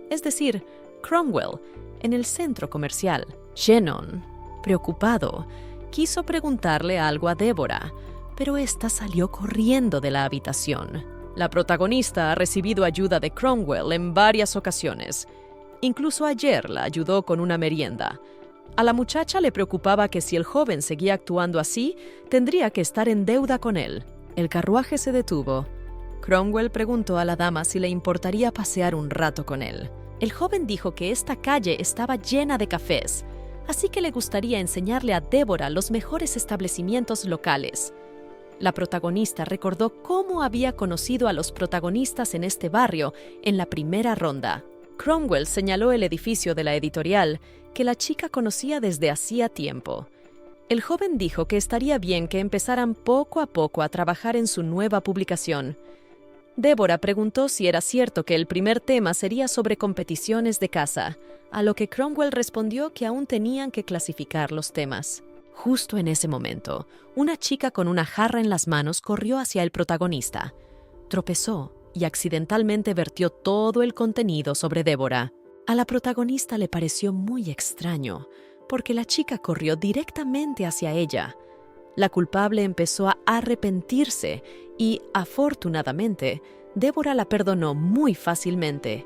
es decir, Cromwell, en el centro comercial. Jenon, preocupado, quiso preguntarle algo a Débora, pero ésta salió corriendo de la habitación. La protagonista ha recibido ayuda de Cromwell en varias ocasiones. Incluso ayer la ayudó con una merienda. A la muchacha le preocupaba que si el joven seguía actuando así, tendría que estar en deuda con él. El carruaje se detuvo. Cromwell preguntó a la dama si le importaría pasear un rato con él. El joven dijo que esta calle estaba llena de cafés, así que le gustaría enseñarle a Débora los mejores establecimientos locales. La protagonista recordó cómo había conocido a los protagonistas en este barrio en la primera ronda. Cromwell señaló el edificio de la editorial que la chica conocía desde hacía tiempo. El joven dijo que estaría bien que empezaran poco a poco a trabajar en su nueva publicación. Débora preguntó si era cierto que el primer tema sería sobre competiciones de caza, a lo que Cromwell respondió que aún tenían que clasificar los temas. Justo en ese momento, una chica con una jarra en las manos corrió hacia el protagonista. Tropezó y accidentalmente vertió todo el contenido sobre Débora. A la protagonista le pareció muy extraño, porque la chica corrió directamente hacia ella. La culpable empezó a arrepentirse y, afortunadamente, Débora la perdonó muy fácilmente.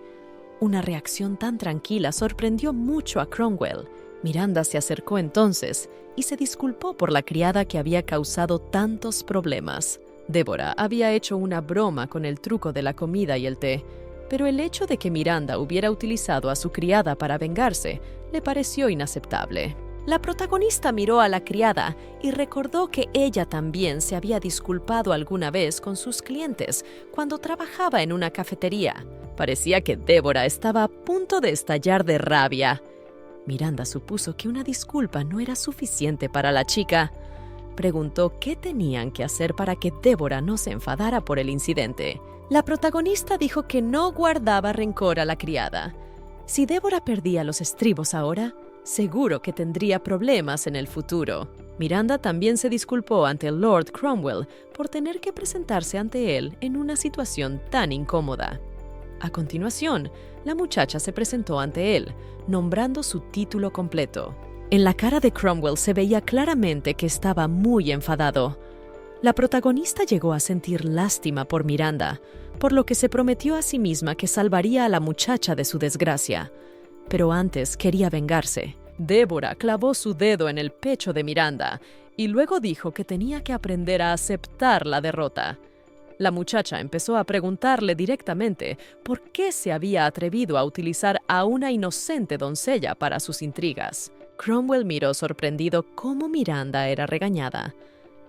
Una reacción tan tranquila sorprendió mucho a Cromwell. Miranda se acercó entonces y se disculpó por la criada que había causado tantos problemas. Débora había hecho una broma con el truco de la comida y el té, pero el hecho de que Miranda hubiera utilizado a su criada para vengarse le pareció inaceptable. La protagonista miró a la criada y recordó que ella también se había disculpado alguna vez con sus clientes cuando trabajaba en una cafetería. Parecía que Débora estaba a punto de estallar de rabia. Miranda supuso que una disculpa no era suficiente para la chica. Preguntó qué tenían que hacer para que Deborah no se enfadara por el incidente. La protagonista dijo que no guardaba rencor a la criada. Si Deborah perdía los estribos ahora, seguro que tendría problemas en el futuro. Miranda también se disculpó ante Lord Cromwell por tener que presentarse ante él en una situación tan incómoda. A continuación, la muchacha se presentó ante él, nombrando su título completo. En la cara de Cromwell se veía claramente que estaba muy enfadado. La protagonista llegó a sentir lástima por Miranda, por lo que se prometió a sí misma que salvaría a la muchacha de su desgracia. Pero antes quería vengarse. Deborah clavó su dedo en el pecho de Miranda y luego dijo que tenía que aprender a aceptar la derrota. La muchacha empezó a preguntarle directamente por qué se había atrevido a utilizar a una inocente doncella para sus intrigas. Cromwell miró sorprendido cómo Miranda era regañada.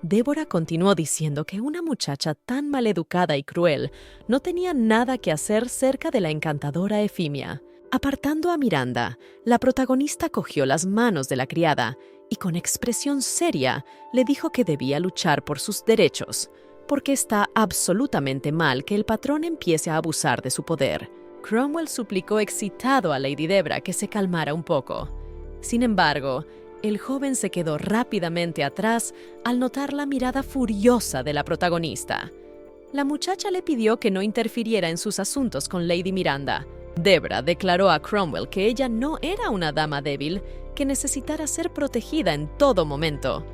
Deborah continuó diciendo que una muchacha tan maleducada y cruel no tenía nada que hacer cerca de la encantadora Efimia. Apartando a Miranda, la protagonista cogió las manos de la criada y con expresión seria le dijo que debía luchar por sus derechos, porque está absolutamente mal que el patrón empiece a abusar de su poder. Cromwell suplicó excitado a Lady Deborah que se calmara un poco. Sin embargo, el joven se quedó rápidamente atrás al notar la mirada furiosa de la protagonista. La muchacha le pidió que no interfiriera en sus asuntos con Lady Miranda. Deborah declaró a Cromwell que ella no era una dama débil, que necesitara ser protegida en todo momento.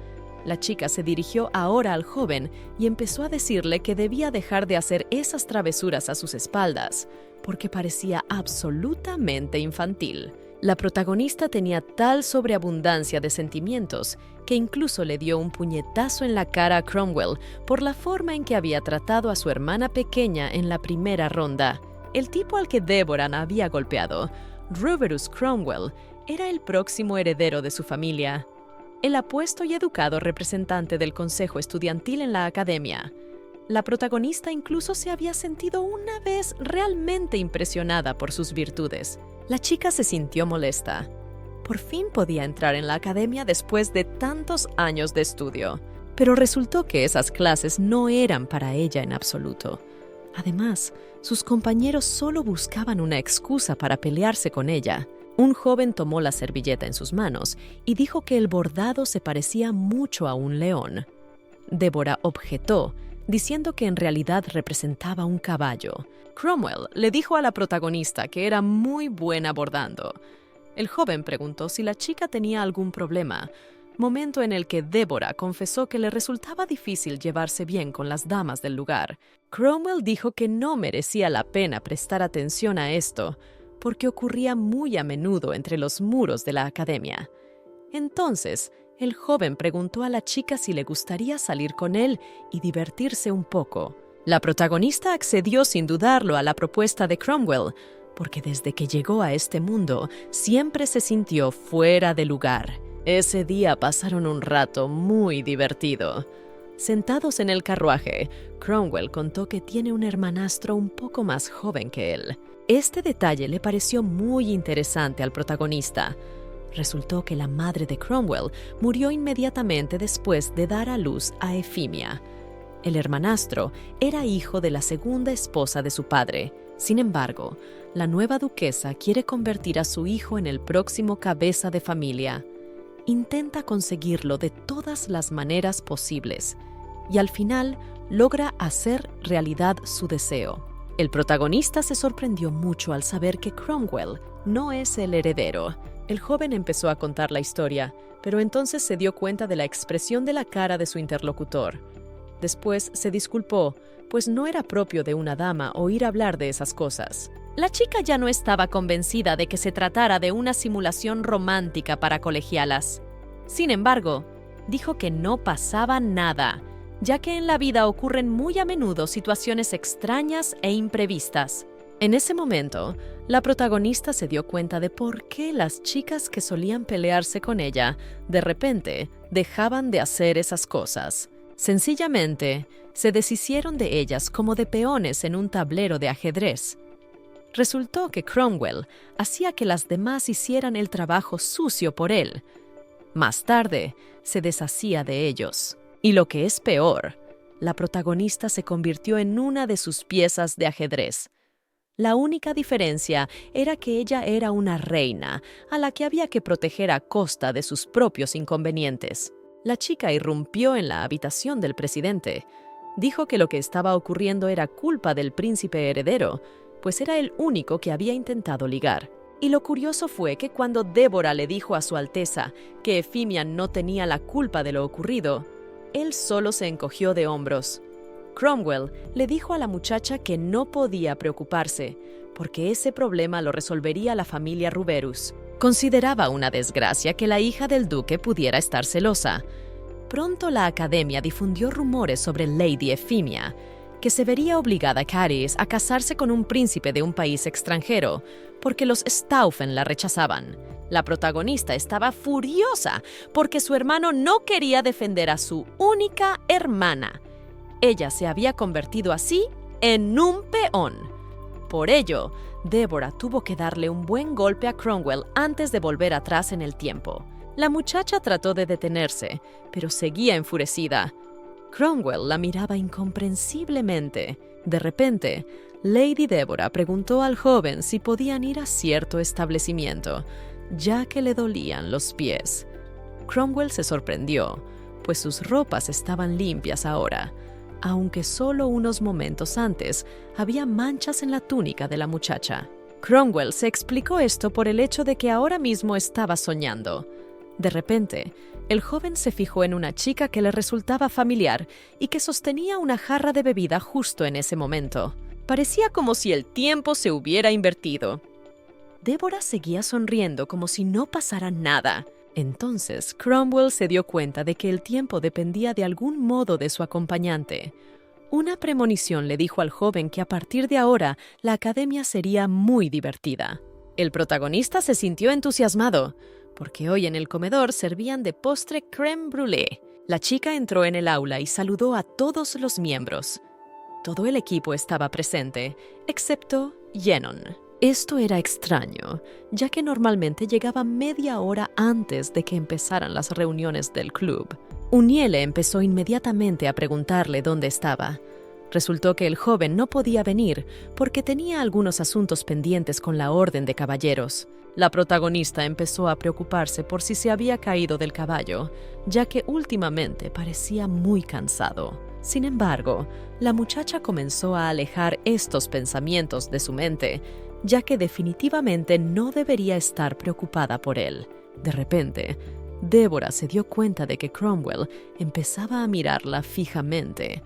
La chica se dirigió ahora al joven y empezó a decirle que debía dejar de hacer esas travesuras a sus espaldas, porque parecía absolutamente infantil. La protagonista tenía tal sobreabundancia de sentimientos que incluso le dio un puñetazo en la cara a Cromwell por la forma en que había tratado a su hermana pequeña en la primera ronda. El tipo al que Deborah había golpeado, Ruberus Cromwell, era el próximo heredero de su familia, el apuesto y educado representante del consejo estudiantil en la academia. La protagonista incluso se había sentido una vez realmente impresionada por sus virtudes. La chica se sintió molesta. Por fin podía entrar en la academia después de tantos años de estudio, pero resultó que esas clases no eran para ella en absoluto. Además, sus compañeros solo buscaban una excusa para pelearse con ella. Un joven tomó la servilleta en sus manos y dijo que el bordado se parecía mucho a un león. Deborah objetó, diciendo que en realidad representaba un caballo. Cromwell le dijo a la protagonista que era muy buena bordando. El joven preguntó si la chica tenía algún problema, momento en el que Deborah confesó que le resultaba difícil llevarse bien con las damas del lugar. Cromwell dijo que no merecía la pena prestar atención a esto, porque ocurría muy a menudo entre los muros de la academia. Entonces, el joven preguntó a la chica si le gustaría salir con él y divertirse un poco. La protagonista accedió sin dudarlo a la propuesta de Cromwell, porque desde que llegó a este mundo siempre se sintió fuera de lugar. Ese día pasaron un rato muy divertido. Sentados en el carruaje, Cromwell contó que tiene un hermanastro un poco más joven que él. Este detalle le pareció muy interesante al protagonista. Resultó que la madre de Cromwell murió inmediatamente después de dar a luz a Efimia. El hermanastro era hijo de la segunda esposa de su padre. Sin embargo, la nueva duquesa quiere convertir a su hijo en el próximo cabeza de familia. Intenta conseguirlo de todas las maneras posibles y al final logra hacer realidad su deseo. El protagonista se sorprendió mucho al saber que Cromwell no es el heredero. El joven empezó a contar la historia, pero entonces se dio cuenta de la expresión de la cara de su interlocutor. Después se disculpó, pues no era propio de una dama oír hablar de esas cosas. La chica ya no estaba convencida de que se tratara de una simulación romántica para colegialas. Sin embargo, dijo que no pasaba nada, ya que en la vida ocurren muy a menudo situaciones extrañas e imprevistas. En ese momento, la protagonista se dio cuenta de por qué las chicas que solían pelearse con ella, de repente, dejaban de hacer esas cosas. Sencillamente, se deshicieron de ellas como de peones en un tablero de ajedrez. Resultó que Cromwell hacía que las demás hicieran el trabajo sucio por él. Más tarde, se deshacía de ellos. Y lo que es peor, la protagonista se convirtió en una de sus piezas de ajedrez. La única diferencia era que ella era una reina, a la que había que proteger a costa de sus propios inconvenientes. La chica irrumpió en la habitación del presidente. Dijo que lo que estaba ocurriendo era culpa del príncipe heredero, pues era el único que había intentado ligar. Y lo curioso fue que cuando Débora le dijo a su Alteza que Efimia no tenía la culpa de lo ocurrido, él solo se encogió de hombros. Cromwell le dijo a la muchacha que no podía preocuparse, porque ese problema lo resolvería la familia Ruberus. Consideraba una desgracia que la hija del duque pudiera estar celosa. Pronto la academia difundió rumores sobre Lady Efimia, que se vería obligada Cadiz a casarse con un príncipe de un país extranjero, porque los Stauffen la rechazaban. La protagonista estaba furiosa porque su hermano no quería defender a su única hermana. Ella se había convertido así en un peón. Por ello, Débora tuvo que darle un buen golpe a Cromwell antes de volver atrás en el tiempo. La muchacha trató de detenerse, pero seguía enfurecida. Cromwell la miraba incomprensiblemente. De repente, Lady Débora preguntó al joven si podían ir a cierto establecimiento, ya que le dolían los pies. Cromwell se sorprendió, pues sus ropas estaban limpias ahora, aunque solo unos momentos antes había manchas en la túnica de la muchacha. Cromwell se explicó esto por el hecho de que ahora mismo estaba soñando. De repente, el joven se fijó en una chica que le resultaba familiar y que sostenía una jarra de bebida justo en ese momento. Parecía como si el tiempo se hubiera invertido. Débora seguía sonriendo como si no pasara nada. Entonces, Cromwell se dio cuenta de que el tiempo dependía de algún modo de su acompañante. Una premonición le dijo al joven que a partir de ahora la academia sería muy divertida. El protagonista se sintió entusiasmado, porque hoy en el comedor servían de postre crème brûlée. La chica entró en el aula y saludó a todos los miembros. Todo el equipo estaba presente, excepto Yenon. Esto era extraño, ya que normalmente llegaba media hora antes de que empezaran las reuniones del club. Uniele empezó inmediatamente a preguntarle dónde estaba. Resultó que el joven no podía venir porque tenía algunos asuntos pendientes con la Orden de Caballeros. La protagonista empezó a preocuparse por si se había caído del caballo, ya que últimamente parecía muy cansado. Sin embargo, la muchacha comenzó a alejar estos pensamientos de su mente, ya que definitivamente no debería estar preocupada por él. De repente, Débora se dio cuenta de que Cromwell empezaba a mirarla fijamente.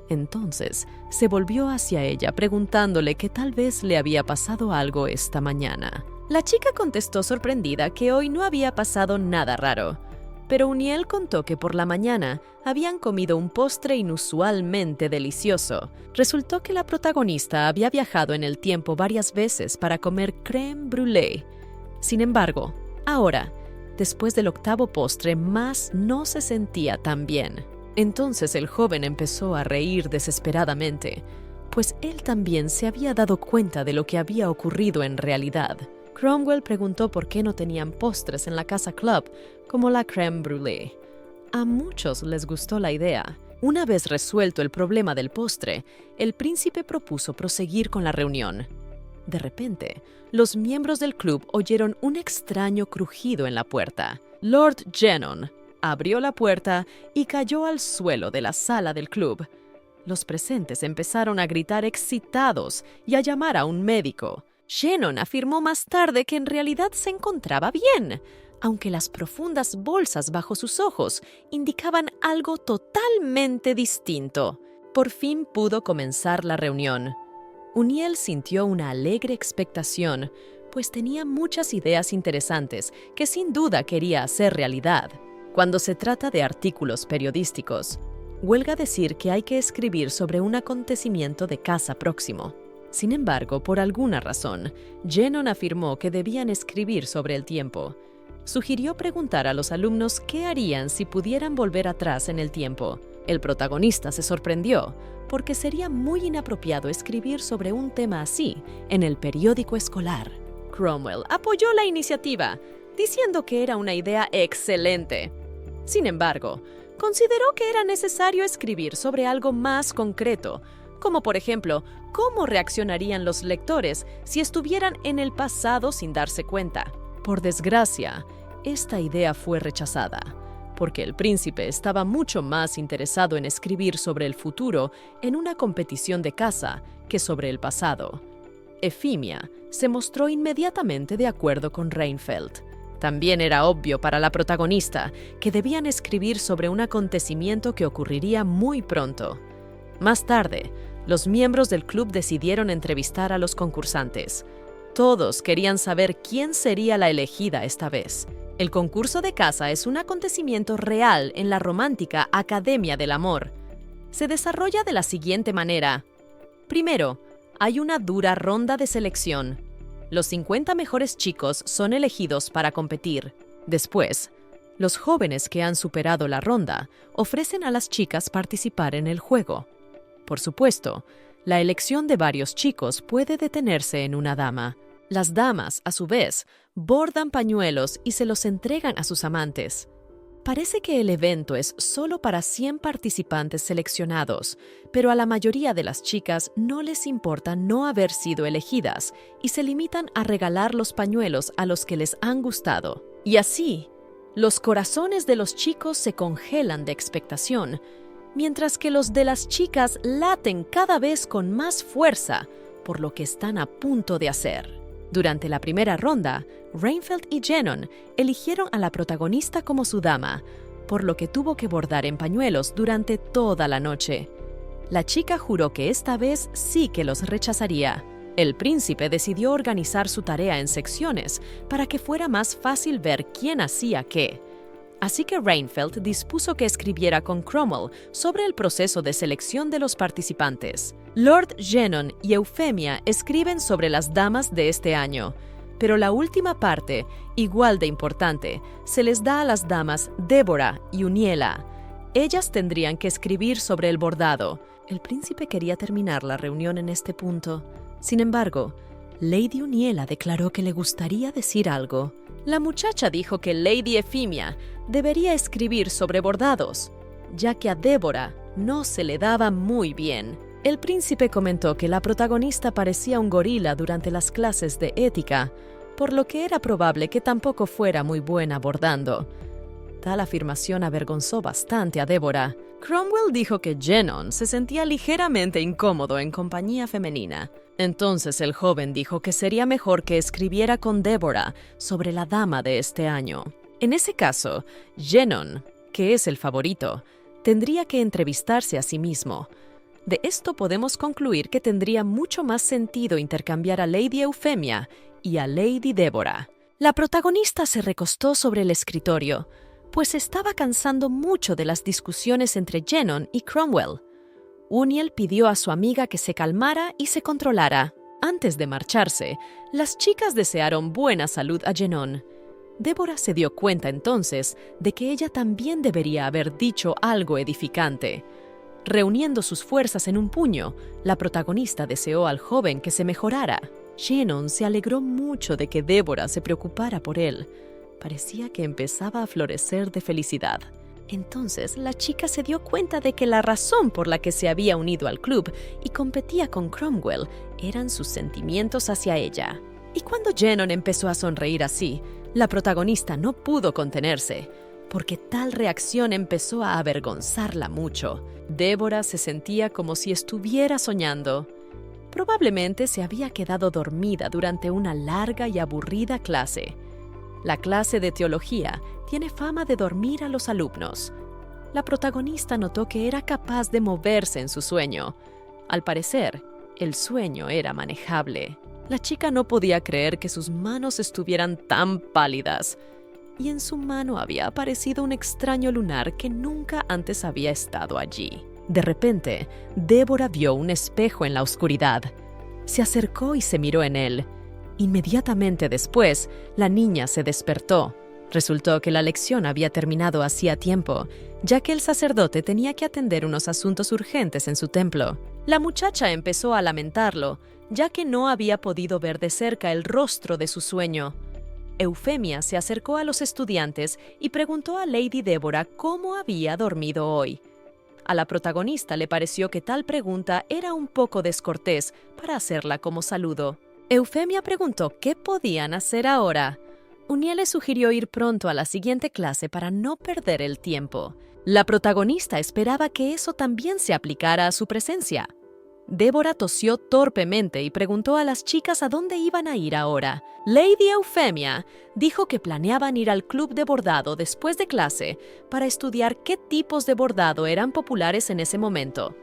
Entonces, se volvió hacia ella preguntándole que tal vez le había pasado algo esta mañana. La chica contestó sorprendida que hoy no había pasado nada raro, pero Uniel contó que por la mañana habían comido un postre inusualmente delicioso. Resultó que la protagonista había viajado en el tiempo varias veces para comer crème brûlée. Sin embargo, ahora, después del octavo postre, más no se sentía tan bien. Entonces el joven empezó a reír desesperadamente, pues él también se había dado cuenta de lo que había ocurrido en realidad. Cromwell preguntó por qué no tenían postres en la casa club, como la crème brûlée. A muchos les gustó la idea. Una vez resuelto el problema del postre, el príncipe propuso proseguir con la reunión. De repente, los miembros del club oyeron un extraño crujido en la puerta. Lord Jenon abrió la puerta y cayó al suelo de la sala del club. Los presentes empezaron a gritar excitados y a llamar a un médico. Jenon afirmó más tarde que en realidad se encontraba bien, aunque las profundas bolsas bajo sus ojos indicaban algo totalmente distinto. Por fin pudo comenzar la reunión. Uniel sintió una alegre expectación, pues tenía muchas ideas interesantes que sin duda quería hacer realidad. Cuando se trata de artículos periodísticos, huelga decir que hay que escribir sobre un acontecimiento de casa próximo. Sin embargo, por alguna razón, Jenon afirmó que debían escribir sobre el tiempo. Sugirió preguntar a los alumnos qué harían si pudieran volver atrás en el tiempo. El protagonista se sorprendió, porque sería muy inapropiado escribir sobre un tema así en el periódico escolar. Cromwell apoyó la iniciativa, diciendo que era una idea excelente. Sin embargo, consideró que era necesario escribir sobre algo más concreto, como por ejemplo, cómo reaccionarían los lectores si estuvieran en el pasado sin darse cuenta. Por desgracia, esta idea fue rechazada, porque el príncipe estaba mucho más interesado en escribir sobre el futuro en una competición de caza que sobre el pasado. Efimia se mostró inmediatamente de acuerdo con Reinfeldt. También era obvio para la protagonista que debían escribir sobre un acontecimiento que ocurriría muy pronto. Más tarde, los miembros del club decidieron entrevistar a los concursantes. Todos querían saber quién sería la elegida esta vez. El concurso de caza es un acontecimiento real en la romántica Academia del Amor. Se desarrolla de la siguiente manera. Primero, hay una dura ronda de selección. Los 50 mejores chicos son elegidos para competir. Después, los jóvenes que han superado la ronda ofrecen a las chicas participar en el juego. Por supuesto, la elección de varios chicos puede detenerse en una dama. Las damas, a su vez, bordan pañuelos y se los entregan a sus amantes. Parece que el evento es solo para 100 participantes seleccionados, pero a la mayoría de las chicas no les importa no haber sido elegidas y se limitan a regalar los pañuelos a los que les han gustado. Y así, los corazones de los chicos se congelan de expectación, mientras que los de las chicas laten cada vez con más fuerza por lo que están a punto de hacer. Durante la primera ronda, Reinfeldt y Jenon eligieron a la protagonista como su dama, por lo que tuvo que bordar en pañuelos durante toda la noche. La chica juró que esta vez sí que los rechazaría. El príncipe decidió organizar su tarea en secciones para que fuera más fácil ver quién hacía qué. Así que Reinfeldt dispuso que escribiera con Cromwell sobre el proceso de selección de los participantes. Lord Jenon y Eufemia escriben sobre las damas de este año, pero la última parte, igual de importante, se les da a las damas Débora y Uniela. Ellas tendrían que escribir sobre el bordado. El príncipe quería terminar la reunión en este punto. Sin embargo, Lady Uniela declaró que le gustaría decir algo. La muchacha dijo que Lady Efimia debería escribir sobre bordados, ya que a Débora no se le daba muy bien. El príncipe comentó que la protagonista parecía un gorila durante las clases de ética, por lo que era probable que tampoco fuera muy buena bordando. Tal afirmación avergonzó bastante a Débora. Cromwell dijo que Jenon se sentía ligeramente incómodo en compañía femenina. Entonces el joven dijo que sería mejor que escribiera con Débora sobre la dama de este año. En ese caso, Jenon, que es el favorito, tendría que entrevistarse a sí mismo. De esto podemos concluir que tendría mucho más sentido intercambiar a Lady Eufemia y a Lady Débora. La protagonista se recostó sobre el escritorio, pues estaba cansando mucho de las discusiones entre Jenon y Cromwell. Uniel pidió a su amiga que se calmara y se controlara. Antes de marcharse, las chicas desearon buena salud a Jenon. Débora se dio cuenta entonces de que ella también debería haber dicho algo edificante. Reuniendo sus fuerzas en un puño, la protagonista deseó al joven que se mejorara. Jenon se alegró mucho de que Débora se preocupara por él. Parecía que empezaba a florecer de felicidad. Entonces, la chica se dio cuenta de que la razón por la que se había unido al club y competía con Cromwell eran sus sentimientos hacia ella. Y cuando Jenon empezó a sonreír así, la protagonista no pudo contenerse, porque tal reacción empezó a avergonzarla mucho. Débora se sentía como si estuviera soñando. Probablemente se había quedado dormida durante una larga y aburrida clase. La clase de teología tiene fama de dormir a los alumnos. La protagonista notó que era capaz de moverse en su sueño. Al parecer, el sueño era manejable. La chica no podía creer que sus manos estuvieran tan pálidas, y en su mano había aparecido un extraño lunar que nunca antes había estado allí. De repente, Débora vio un espejo en la oscuridad. Se acercó y se miró en él. Inmediatamente después, la niña se despertó. Resultó que la lección había terminado hacía tiempo, ya que el sacerdote tenía que atender unos asuntos urgentes en su templo. La muchacha empezó a lamentarlo, ya que no había podido ver de cerca el rostro de su sueño. Eufemia se acercó a los estudiantes y preguntó a Lady Débora cómo había dormido hoy. A la protagonista le pareció que tal pregunta era un poco descortés para hacerla como saludo. Eufemia preguntó qué podían hacer ahora. Uniel le sugirió ir pronto a la siguiente clase para no perder el tiempo. La protagonista esperaba que eso también se aplicara a su presencia. Débora tosió torpemente y preguntó a las chicas a dónde iban a ir ahora. Lady Eufemia dijo que planeaban ir al club de bordado después de clase para estudiar qué tipos de bordado eran populares en ese momento.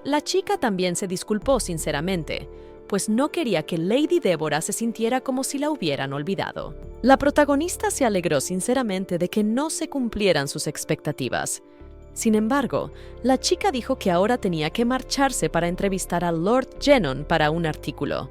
La chica también se disculpó sinceramente, pues no quería que Lady Débora se sintiera como si la hubieran olvidado. La protagonista se alegró sinceramente de que no se cumplieran sus expectativas. Sin embargo, la chica dijo que ahora tenía que marcharse para entrevistar a Lord Genon para un artículo.